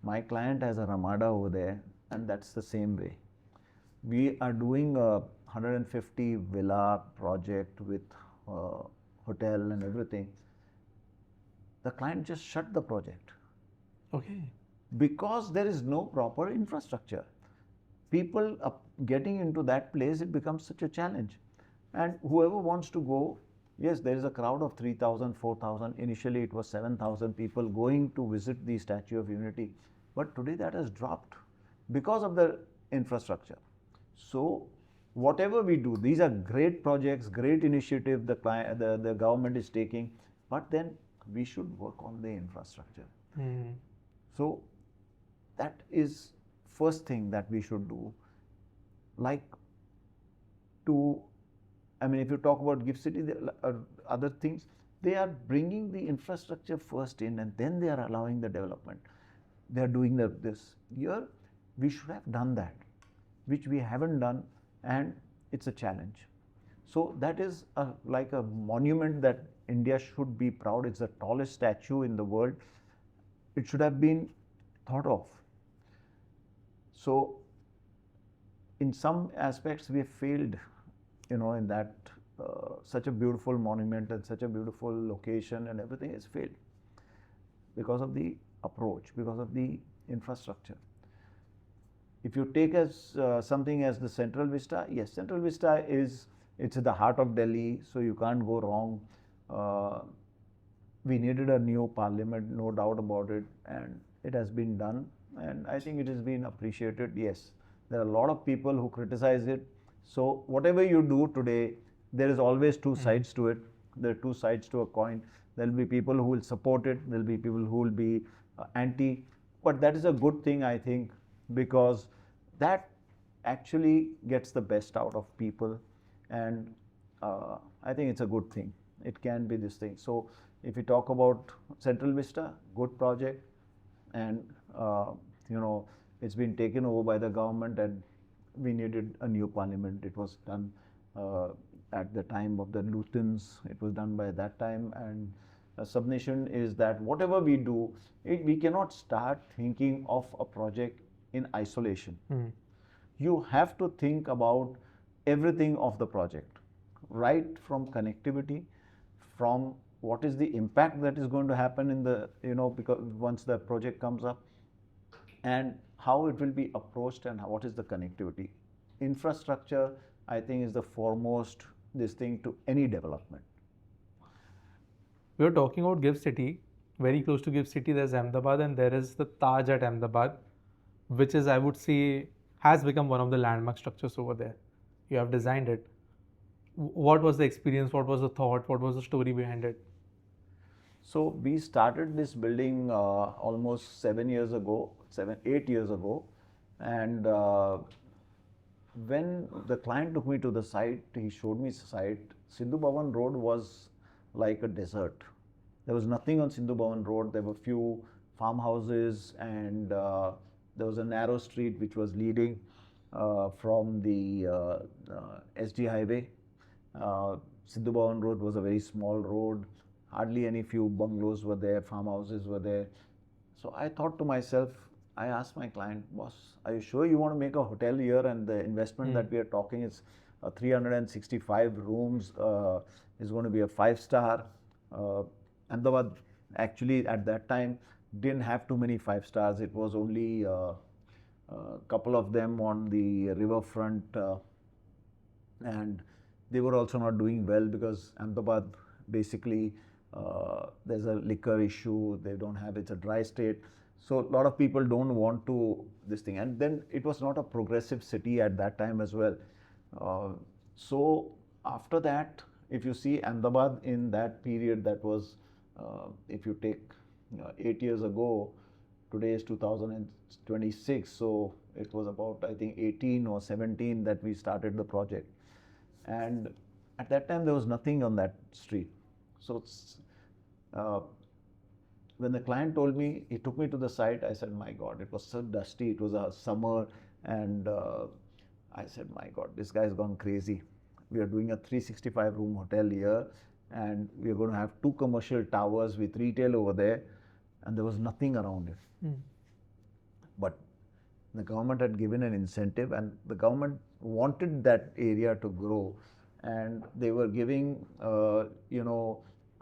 My client has a Ramada over there, and that's the same way. We are doing a 150 villa project with hotel and everything. The client just shut the project. Okay. Because there is no proper infrastructure. People getting into that place, it becomes such a challenge. And whoever wants to go, yes, there is a crowd of 3,000, 4,000. Initially, it was 7,000 people going to visit the Statue of Unity. But today that has dropped because of the infrastructure. So, whatever we do, these are great projects, great initiative the government is taking, but then we should work on the infrastructure. So, that is first thing that we should do, like to, I mean, if you talk about GIFT City, other things, they are bringing the infrastructure first in and then they are allowing the development. They are doing this. Here, we should have done that, which we haven't done, and it's a challenge. So that is like a monument that India should be proud. It's the tallest statue in the world. It should have been thought of. So in some aspects, we have failed, in that such a beautiful monument and such a beautiful location and everything has failed because of the approach, because of the infrastructure. If you take as something as the Central Vista, yes, Central Vista it's at the heart of Delhi, so you can't go wrong. We needed a new parliament, no doubt about it, and it has been done, and I think it has been appreciated. Yes, there are a lot of people who criticize it. So whatever you do today, there is always two sides to it. There are two sides to a coin. There will be people who will support it. There will be people who will be anti. But that is a good thing, I think, because that actually gets the best out of people, and I think it's a good thing. It can be this thing. So if we talk about Central Vista, good project, and it's been taken over by the government, and we needed a new parliament. It was done at the time of the Lutyens. It was done by that time, and a submission is that whatever we do, we cannot start thinking of a project in isolation. You have to think about everything of the project, right from connectivity, from what is the impact that is going to happen in the, because once the project comes up, and how it will be approached and what is the connectivity. Infrastructure, I think, is the foremost this thing to any development. We were talking about GIFT City. Very close to GIFT City, there's Ahmedabad, and there is the Taj at Ahmedabad, which is, I would say, has become one of the landmark structures over there. You have designed it. What was the experience? What was the thought? What was the story behind it? So we started this building almost 8 years ago, and when the client took me to the site, he showed me the site. Sindhu Bhavan Road was like a desert. There was nothing on Sindhu Bhavan Road. There were few farmhouses, and there was a narrow street which was leading from the SG highway. Sindhu Bhavan Road was a very small road. Hardly any few bungalows were there, farmhouses were there. So I thought to myself, I asked my client, boss, are you sure you want to make a hotel here? And the investment that we are talking is 365 rooms, is going to be a 5-star. Ahmedabad actually at that time didn't have too many 5 stars. It was only a couple of them on the riverfront, and they were also not doing well because Ahmedabad basically there's a liquor issue. They don't have, it's a dry state. So a lot of people don't want to this thing. And then it was not a progressive city at that time as well. So after that, if you see Ahmedabad in that period, that was, if you take 8 years ago, today is 2026. So it was about, I think, 18 or 17 that we started the project. And at that time, there was nothing on that street. So when the client told me, he took me to the site, I said, my God, it was so dusty. It was a summer, and I said, my God, this guy's gone crazy. We are doing a 365 room hotel here, and we are going to have 2 commercial towers with retail over there, and there was nothing around it. But the government had given an incentive, and the government wanted that area to grow, and they were giving,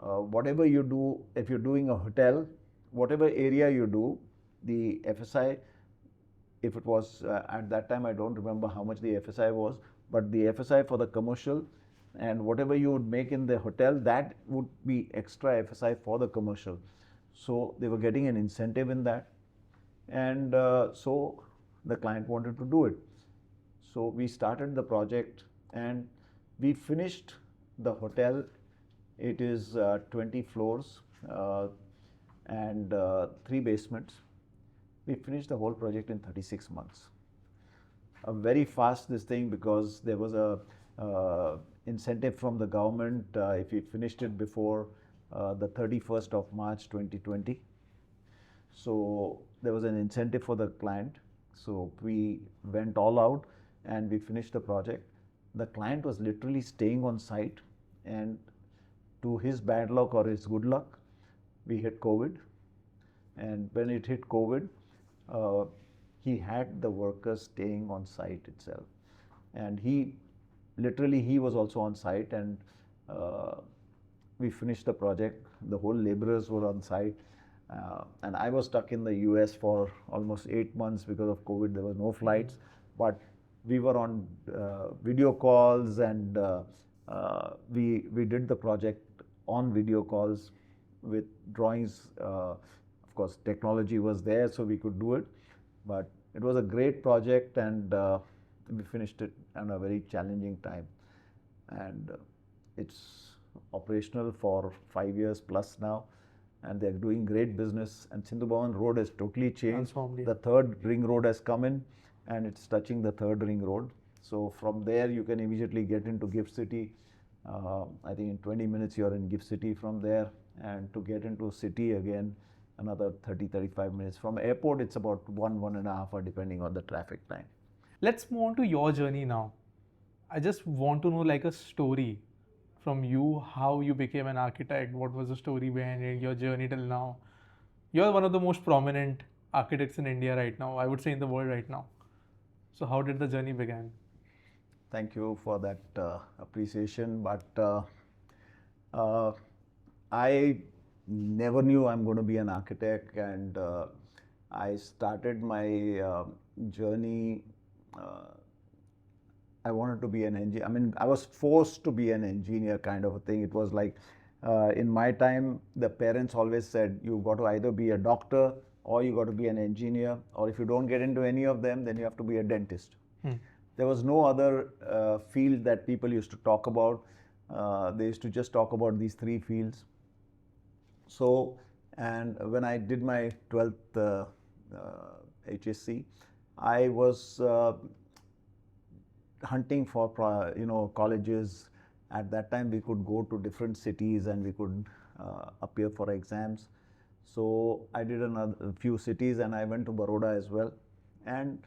whatever you do, if you're doing a hotel, whatever area you do, the FSI, if it was at that time, I don't remember how much the FSI was, but the FSI for the commercial, and whatever you would make in the hotel, that would be extra FSI for the commercial. So they were getting an incentive in that, and so the client wanted to do it. So we started the project, and we finished the hotel. It is 20 floors and 3 basements. We finished the whole project in 36 months. A very fast this thing, because there was a incentive from the government if we finished it before the 31st of March 2020. So there was an incentive for the client. So we went all out and we finished the project. The client was literally staying on site, and to his bad luck or his good luck, we hit COVID. And when it hit COVID, he had the workers staying on site itself. And he was also on site, and we finished the project. The whole laborers were on site. And I was stuck in the US for almost 8 months because of COVID. There were no flights, but we were on video calls, and we did the project on video calls with drawings. Of course, technology was there, so we could do it. But it was a great project, and we finished it in a very challenging time. And it's operational for 5 years plus now, and they're doing great business. And Sindhu Bhavan Road has totally changed. The third ring road has come in, and it's touching the third ring road. So from there, you can immediately get into Gift City. I think in 20 minutes, you're in Gift City from there. And to get into city again, another 30-35 minutes. From airport, it's about 1.5 hours, depending on the traffic time. Let's move on to your journey now. I just want to know like a story from you, how you became an architect, what was the story behind it, your journey till now. You're one of the most prominent architects in India right now, I would say in the world right now. So how did the journey begin? Thank you for that appreciation, but I never knew I'm going to be an architect, and I started my journey. I wanted to be an engineer. I mean, I was forced to be an engineer, kind of a thing. It was like, in my time, the parents always said, you've got to either be a doctor or you got to be an engineer, or if you don't get into any of them, then you have to be a dentist. There was no other field that people used to talk about. They used to just talk about these three fields. So, and when I did my 12th HSC, I was hunting for colleges. At that time, we could go to different cities and we could appear for exams. So I did a few cities, and I went to Baroda as well. And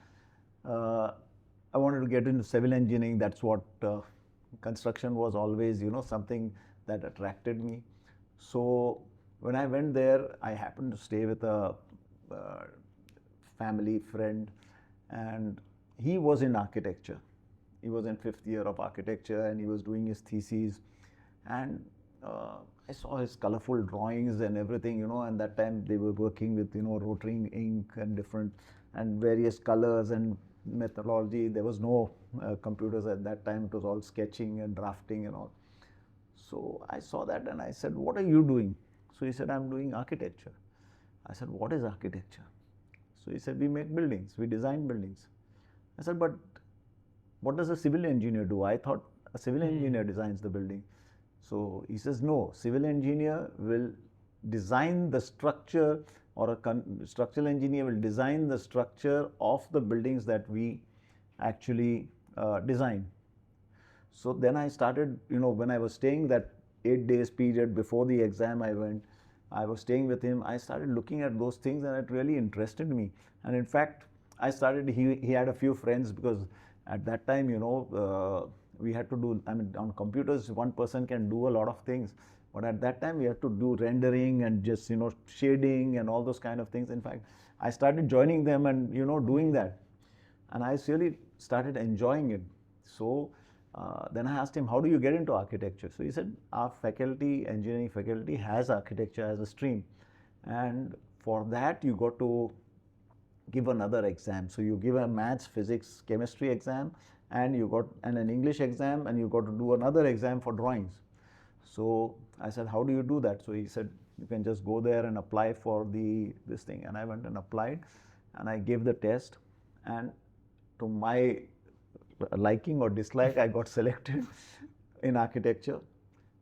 I wanted to get into civil engineering. That's what construction was always, something that attracted me. So when I went there, I happened to stay with a family friend, and he was in architecture. He was in 5th year of architecture, and he was doing his thesis. And I saw his colorful drawings and everything, and that time they were working with, rotary ink and various colors and methodology. There was no computers at that time. It was all sketching and drafting and all. So I saw that and I said, what are you doing? So he said, I'm doing architecture. I said, what is architecture? So he said, we make buildings, we design buildings. I said, but what does a civil engineer do? I thought a civil engineer designs the building. So he says, no, civil engineer will design the structure, or a structural engineer will design the structure of the buildings that we actually design. So then I started, when I was staying that 8 days period before the exam I was staying with him, I started looking at those things, and it really interested me. And in fact, he had a few friends, because at that time, we had to do, on computers, one person can do a lot of things. But at that time, we had to do rendering and just, shading and all those kind of things. In fact, I started joining them and, doing that. And I really started enjoying it. So then I asked him, how do you get into architecture? So he said, our faculty, engineering faculty, has architecture as a stream. And for that, you got to give another exam. So you give a maths, physics, chemistry exam, and you got an English exam, and you got to do another exam for drawings. So I said, how do you do that? So he said, you can just go there and apply for this thing. And I went and applied, and I gave the test, and to my liking or dislike, I got selected in architecture.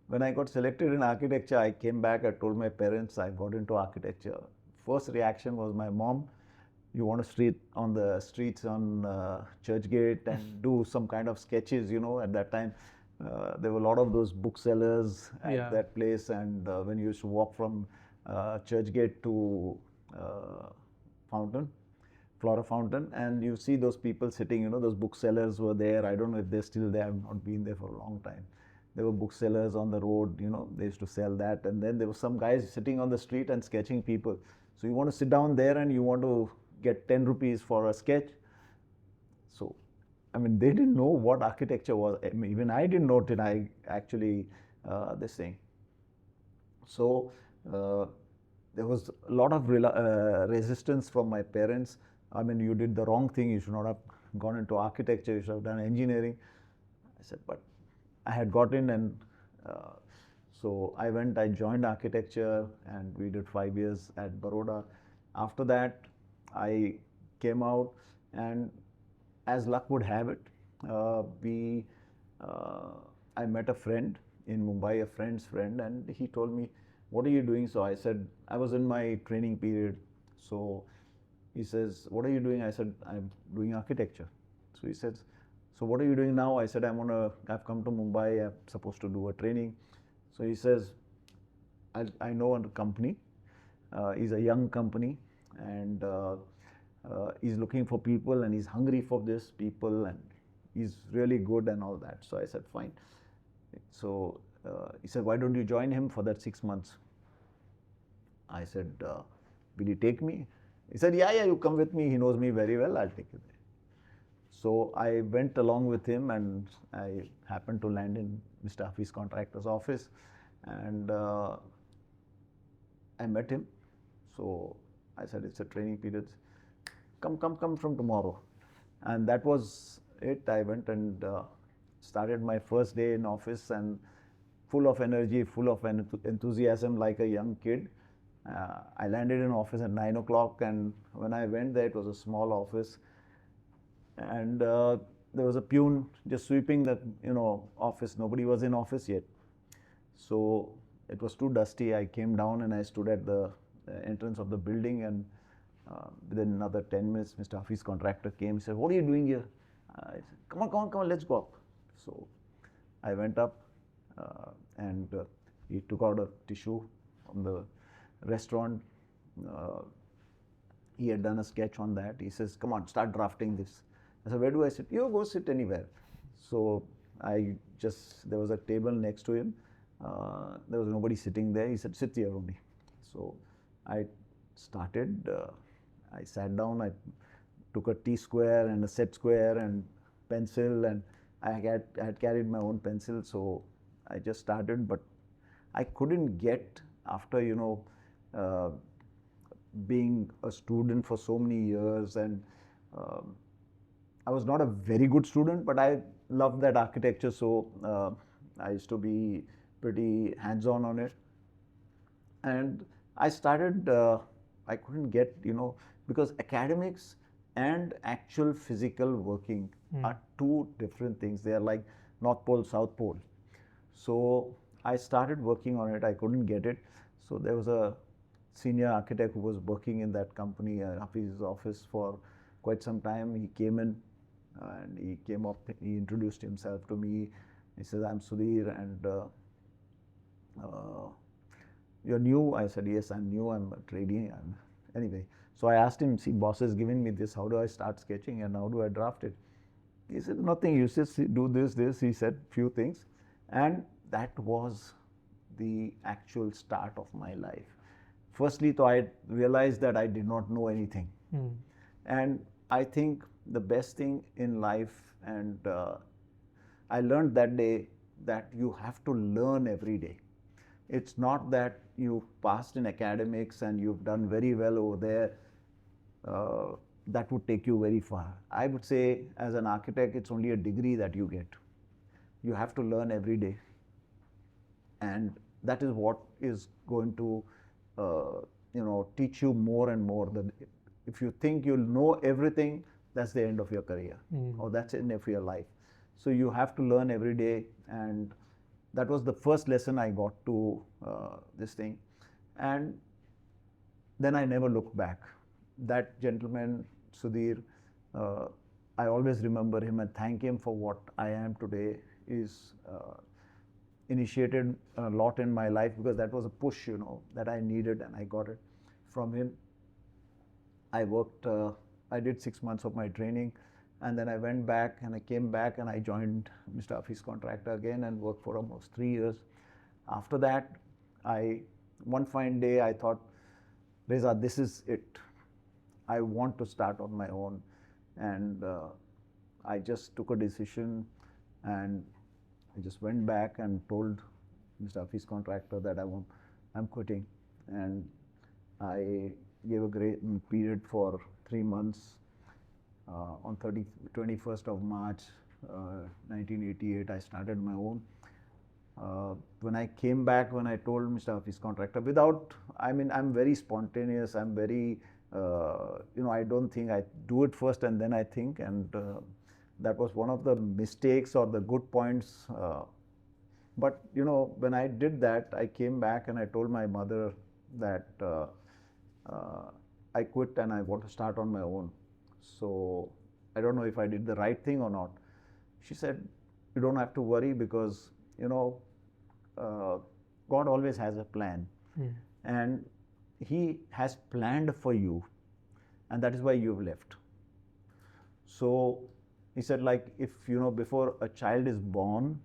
When I got selected in architecture, I came back, I told my parents I got into architecture. First reaction was my mom, you want to street on the streets on Churchgate and do some kind of sketches, at that time. There were a lot of those booksellers at Yeah. that place, and when you used to walk from Churchgate to Fountain, Flora Fountain, and you see those people sitting, those booksellers were there. I don't know if they're still there. I've not been there for a long time. There were booksellers on the road, they used to sell that. And then there were some guys sitting on the street and sketching people. So you want to sit down there and you want to get 10 rupees for a sketch. So, I mean, they didn't know what architecture was. I mean, even I didn't know till I actually, this thing. So, there was a lot of resistance from my parents. I mean, you did the wrong thing. You should not have gone into architecture. You should have done engineering. I said, but I had got in, and so I went, I joined architecture, and we did 5 years at Baroda. After that, I came out, and as luck would have it, I met a friend in Mumbai, a friend's friend, and he told me, what are you doing? So I said, I was in my training period. So he says, what are you doing? I said, I'm doing architecture. So he says, so what are you doing now? I said, I've come to Mumbai, I'm supposed to do a training. So he says, I know a company, he's a young company, and he's looking for people, and he's hungry for this people, and he's really good and all that. So I said, fine. So he said, why don't you join him for that 6 months? I said, will he take me? He said, yeah, you come with me. He knows me very well. I'll take you there. So I went along with him, and I happened to land in Mr. Hafeez Contractor's office, and I met him. So I said, it's a training period. Come from tomorrow. And that was it. I went and started my first day in office, and full of energy, full of enthusiasm, like a young kid. I landed in office at 9 o'clock, and when I went there, it was a small office, and there was a peon just sweeping the office. Nobody was in office yet, so it was too dusty. I came down and I stood at the entrance of the building, and within another 10 minutes, Mr. Hafeez Contractor came. He said, what are you doing here? I said, come on, let's go up. So I went up, and he took out a tissue from the restaurant. He had done a sketch on that. He says, come on, start drafting this. I said, where do I sit? You go sit anywhere. So there was a table next to him. There was nobody sitting there. He said, sit here only. So I started, I sat down, I took a T-square and a set square and pencil, and I had carried my own pencil. So I just started, but I couldn't get, after, being a student for so many years, and I was not a very good student, but I loved that architecture, so I used to be pretty hands-on on it. And I started, I couldn't get, because academics and actual physical working are two different things. They are like North Pole, South Pole. So I started working on it. I couldn't get it. So there was a senior architect who was working in that company, Hafeez's office, for quite some time. He came in, and he came up, he introduced himself to me. He says, I'm Sudhir, and you're new? I said, yes, I'm new, I'm trading. Anyway, so I asked him, see, boss has given me this, how do I start sketching and how do I draft it? He said, nothing, you just do this. He said few things, and that was the actual start of my life. Firstly, so I realized that I did not know anything. And I think the best thing in life, and I learned that day, that you have to learn every day. It's not that you passed in academics and you've done very well over there, that would take you very far. I would say, as an architect, it's only a degree that you get. You have to learn every day. And that is what is going to teach you more and more. That if you think you'll know everything, that's the end of your career, or that's the end of your life. So you have to learn every day, and that was the first lesson I got to this thing. And then I never looked back. that gentleman, Sudhir, uh, I always remember him and thank him for what I am today. Is initiated a lot in my life because that was a push, that I needed, and I got it from him. I worked, I did 6 months of my training, and then I went back and I came back and I joined Mr. Hafeez Contractor again and worked for almost 3 years. After that, one fine day I thought, Reza, this is it. I want to start on my own. And I just took a decision, and I just went back and told Mr. Hafeez Contractor that I'm quitting. And I gave a great period for 3 months. On 21st of March 1988, I started my own. When I came back, when I told Mr. Hafeez Contractor, I'm very spontaneous, I'm very, I don't think, I do it first and then I think, and that was one of the mistakes or the good points. But, when I did that, I came back and I told my mother that I quit and I want to start on my own. So I don't know if I did the right thing or not. She said, you don't have to worry because, God always has a plan. And He has planned for you, and that is why you've left. So he said, like, if, before a child is born,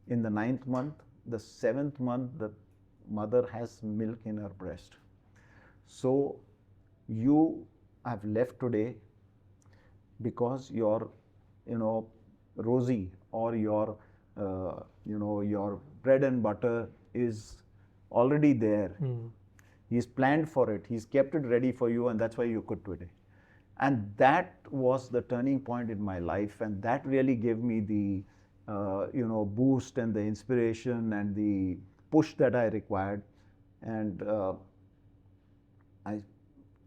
in the 9th month, the 7th month, the mother has milk in her breast. So you have left today because your, Rosie or your, your bread and butter is already there. He's planned for it. He's kept it ready for you, and that's why you quit today. And that was the turning point in my life, and that really gave me the, boost and the inspiration and the push that I required. And I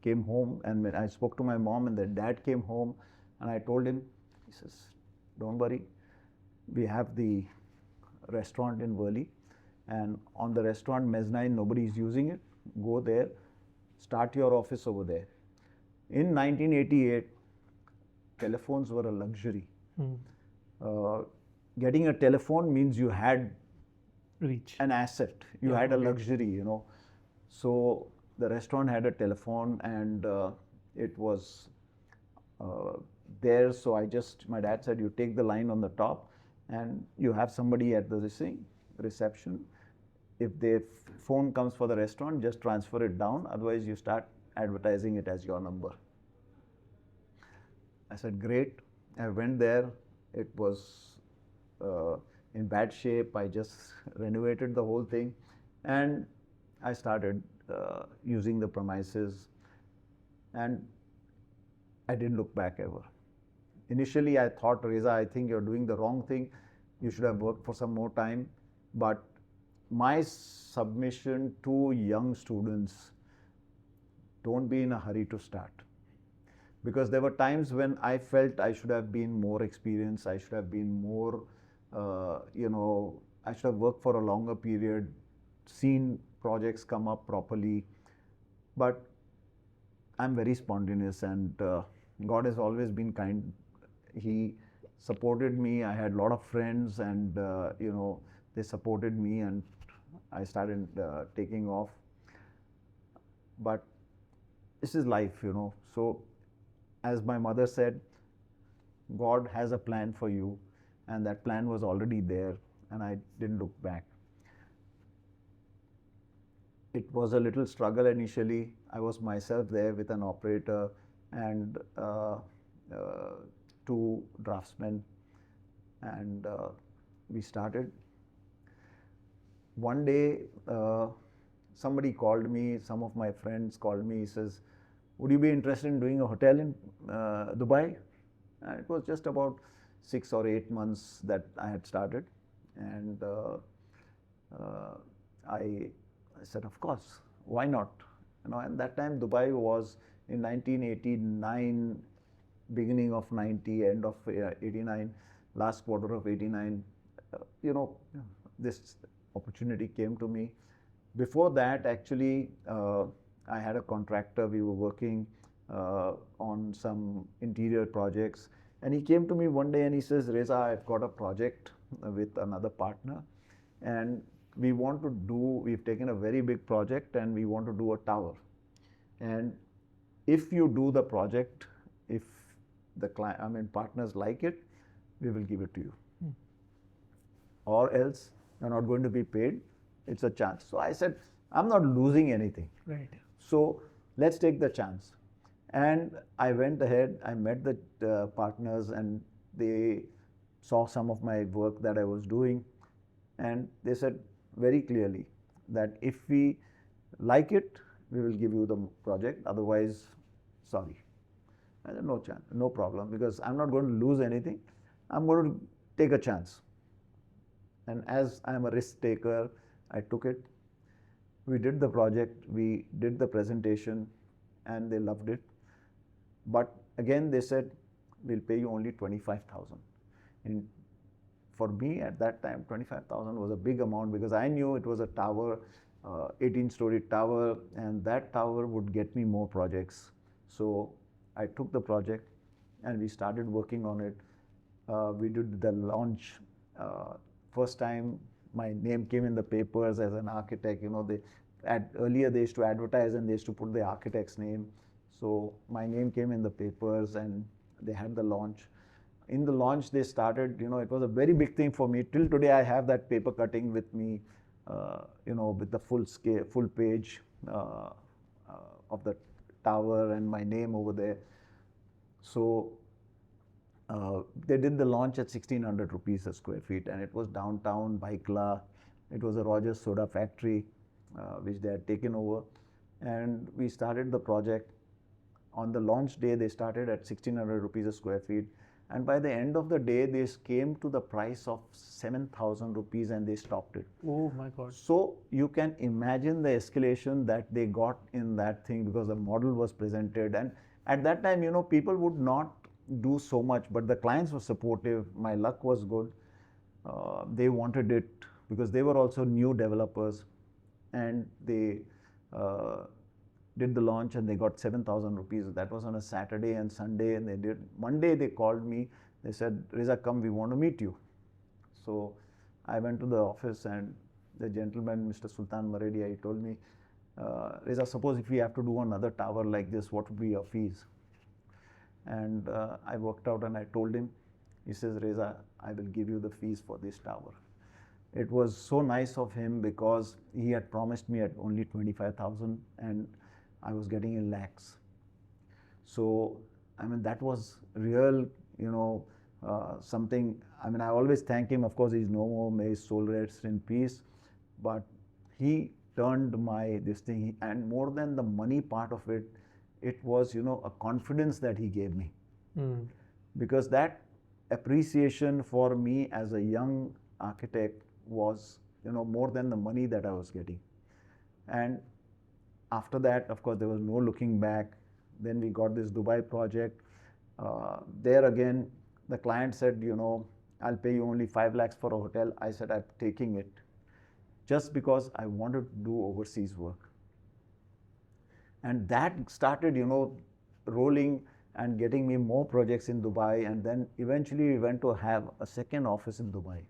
came home, and when I spoke to my mom, and then dad came home, and I told him, he says, don't worry, we have the restaurant in Worli, and on the restaurant mezzanine, nobody is using it. Go there, start your office over there. In 1988, telephones were a luxury. Getting a telephone means you had Reach. an asset, you had a luxury, So the restaurant had a telephone, and it was there. So my dad said, you take the line on the top, and you have somebody at the reception. If the phone comes for the restaurant, just transfer it down. Otherwise, you start advertising it as your number. I said, great. I went there. It was in bad shape. I just renovated the whole thing, and I started using the premises, and I didn't look back ever. Initially, I thought, Reza, I think you're doing the wrong thing. You should have worked for some more time. But my submission to young students, don't be in a hurry to start. Because there were times when I felt I should have been more experienced, I should have been more, I should have worked for a longer period, seen projects come up properly. But I'm very spontaneous, and God has always been kind. He supported me. I had a lot of friends, and they supported me, and I started taking off. But this is life, So as my mother said, God has a plan for you, and that plan was already there, and I didn't look back. It was a little struggle initially. I was myself there with an operator and 2 draftsmen, and we started. One day, somebody called me, some of my friends called me, he says, would you be interested in doing a hotel in Dubai? And it was just about 6 or 8 months that I had started, and I said, of course, why not? And that time Dubai was in 1989, beginning of 90, end of 89, last quarter of 89. This opportunity came to me. Before that, actually, I had a contractor. We were working on some interior projects. And he came to me one day and he says, Reza, I've got a project with another partner, and we've taken a very big project and we want to do a tower. And if you do the project, if the partners like it, we will give it to you. Or else you're not going to be paid. It's a chance. So I said, I'm not losing anything. Right. So let's take the chance. And I went ahead, I met the partners, and they saw some of my work that I was doing. And they said very clearly that if we like it, we will give you the project. Otherwise, sorry. I said, no chance, no problem, because I'm not going to lose anything. I'm going to take a chance. And as I'm a risk taker, I took it. We did the project, we did the presentation, and they loved it. But again, they said, we'll pay you only 25,000. And for me at that time, 25,000 was a big amount, because I knew it was a tower, 18-story tower, and that tower would get me more projects. So I took the project and we started working on it. We did the launch. First time my name came in the papers as an architect. You know, earlier they used to advertise and they used to put the architect's name. So my name came in the papers and they had the launch. In the launch they started, you know, it was a very big thing for me. Till today I have that paper cutting with me, you know, with the full page of the tower and my name over there. So they did the launch at 1,600 rupees a square feet, and it was downtown Baikla. It was a Rogers soda factory which they had taken over, and we started the project. On the launch day they started at 1,600 rupees a square feet, and by the end of the day they came to the price of 7,000 rupees and they stopped it. Oh my God. So you can imagine the escalation that they got in that thing, because the model was presented, and at that time, you know, people would not do so much, but the clients were supportive. My luck was good. They wanted it because they were also new developers, and they did the launch and they got 7,000 rupees. That was on a Saturday and Sunday, and they did. Monday they called me. They said, Reza, come, we want to meet you. So I went to the office, and the gentleman, Mr. Sultan Maredi, he told me, Reza, suppose if we have to do another tower like this, what would be your fees? And I worked out and I told him. He says, Reza, I will give you the fees for this tower. It was so nice of him, because he had promised me at only 25,000 and I was getting in lakhs. So, I mean, that was real, you know, something. I mean, I always thank him. Of course, he's no more, may his soul rest in peace. But he turned this thing, and more than the money part of it, it was, you know, a confidence that he gave me. Because that appreciation for me as a young architect was, you know, more than the money that I was getting. And after that, of course, there was no looking back. Then we got this Dubai project. There again, the client said, you know, I'll pay you only 5 lakhs for a hotel. I said, I'm taking it, just because I wanted to do overseas work. And that started, you know, rolling and getting me more projects in Dubai. And then eventually we went to have a second office in Dubai.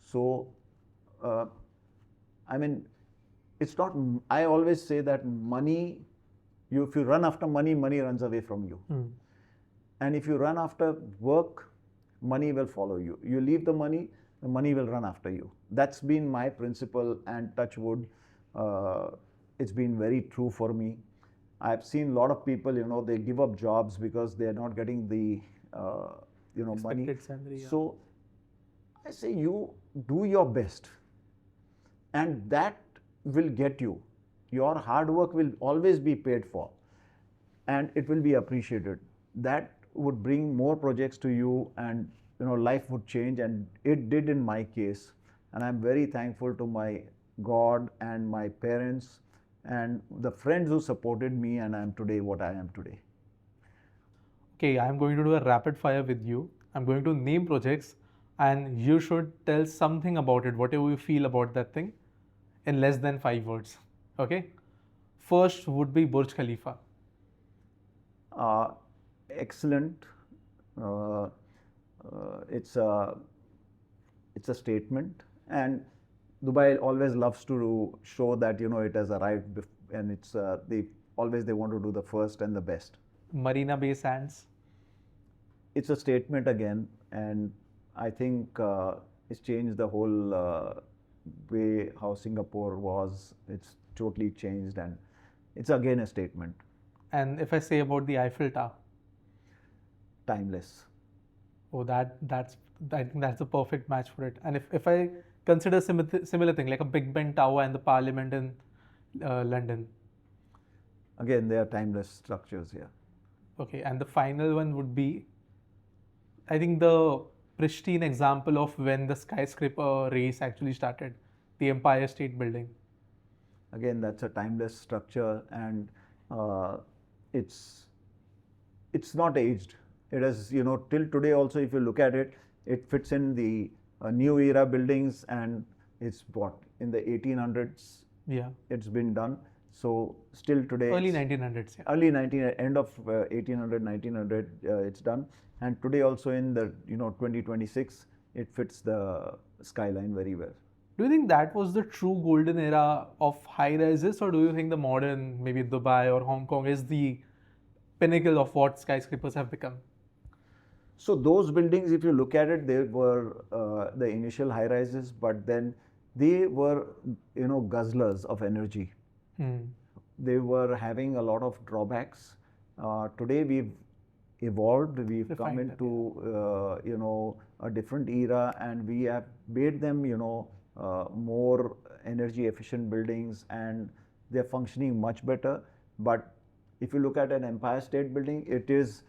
So, I mean, it's not, I always say that money, if you run after money, money runs away from you. And if you run after work, money will follow you. You leave the money will run after you. That's been my principle, and touch wood, it's been very true for me. I've seen a lot of people, you know, they give up jobs because they're not getting the, you know, money. Salary, yeah. So I say, you do your best, and that will get you. Your hard work will always be paid for, and it will be appreciated. That would bring more projects to you, and, you know, life would change, and it did in my case. And I'm very thankful to my God and my parents and the friends who supported me, and I'm today what I am today. Okay, I'm going to do a rapid fire with you. I'm going to name projects, and you should tell something about it, whatever you feel about that thing, in less than 5 words. Okay? First would be Burj Khalifa. uh, excellent. Uh, it's a statement, and Dubai always loves to show that it has arrived, and they want to do the first and the best. Marina Bay Sands. It's a statement again, and I think it's changed the whole way how Singapore was. It's totally changed, and it's again a statement. And if I say about the Eiffel Tower, Timeless. oh, that's I think that's a perfect match for it. And if I consider similar thing like a Big Ben Tower and the Parliament in London. Again, they are timeless structures here. Okay, and the final one would be, I think, the pristine example of when the skyscraper race actually started, the Empire State Building. Again, that's a timeless structure, and it's not aged. It has, till today also, if you look at it, it fits in the new era buildings, and it's in the 1800s. Yeah. It's been done. So still today. Early 1900s. Yeah. Early end of 1800, 1900, it's done. And today also in the 2026, it fits the skyline very well. Do you think that was the true golden era of high rises, or do you think the modern, maybe Dubai or Hong Kong, is the pinnacle of what skyscrapers have become? So those buildings, if you look at it, they were the initial high rises, but then they were guzzlers of energy. They were having a lot of drawbacks. Today we've evolved, we've come into a different era, and we have made them more energy efficient buildings, and they're functioning much better. But if you look at an Empire State Building, it is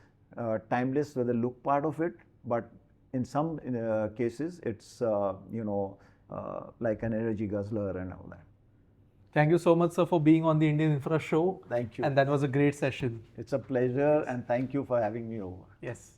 timeless with the look part of it, but in some cases it's like an energy guzzler and all that. Thank you so much, sir, for being on the Indian Infra Show. Thank you. And that was a great session. It's a pleasure, and thank you for having me over. Yes.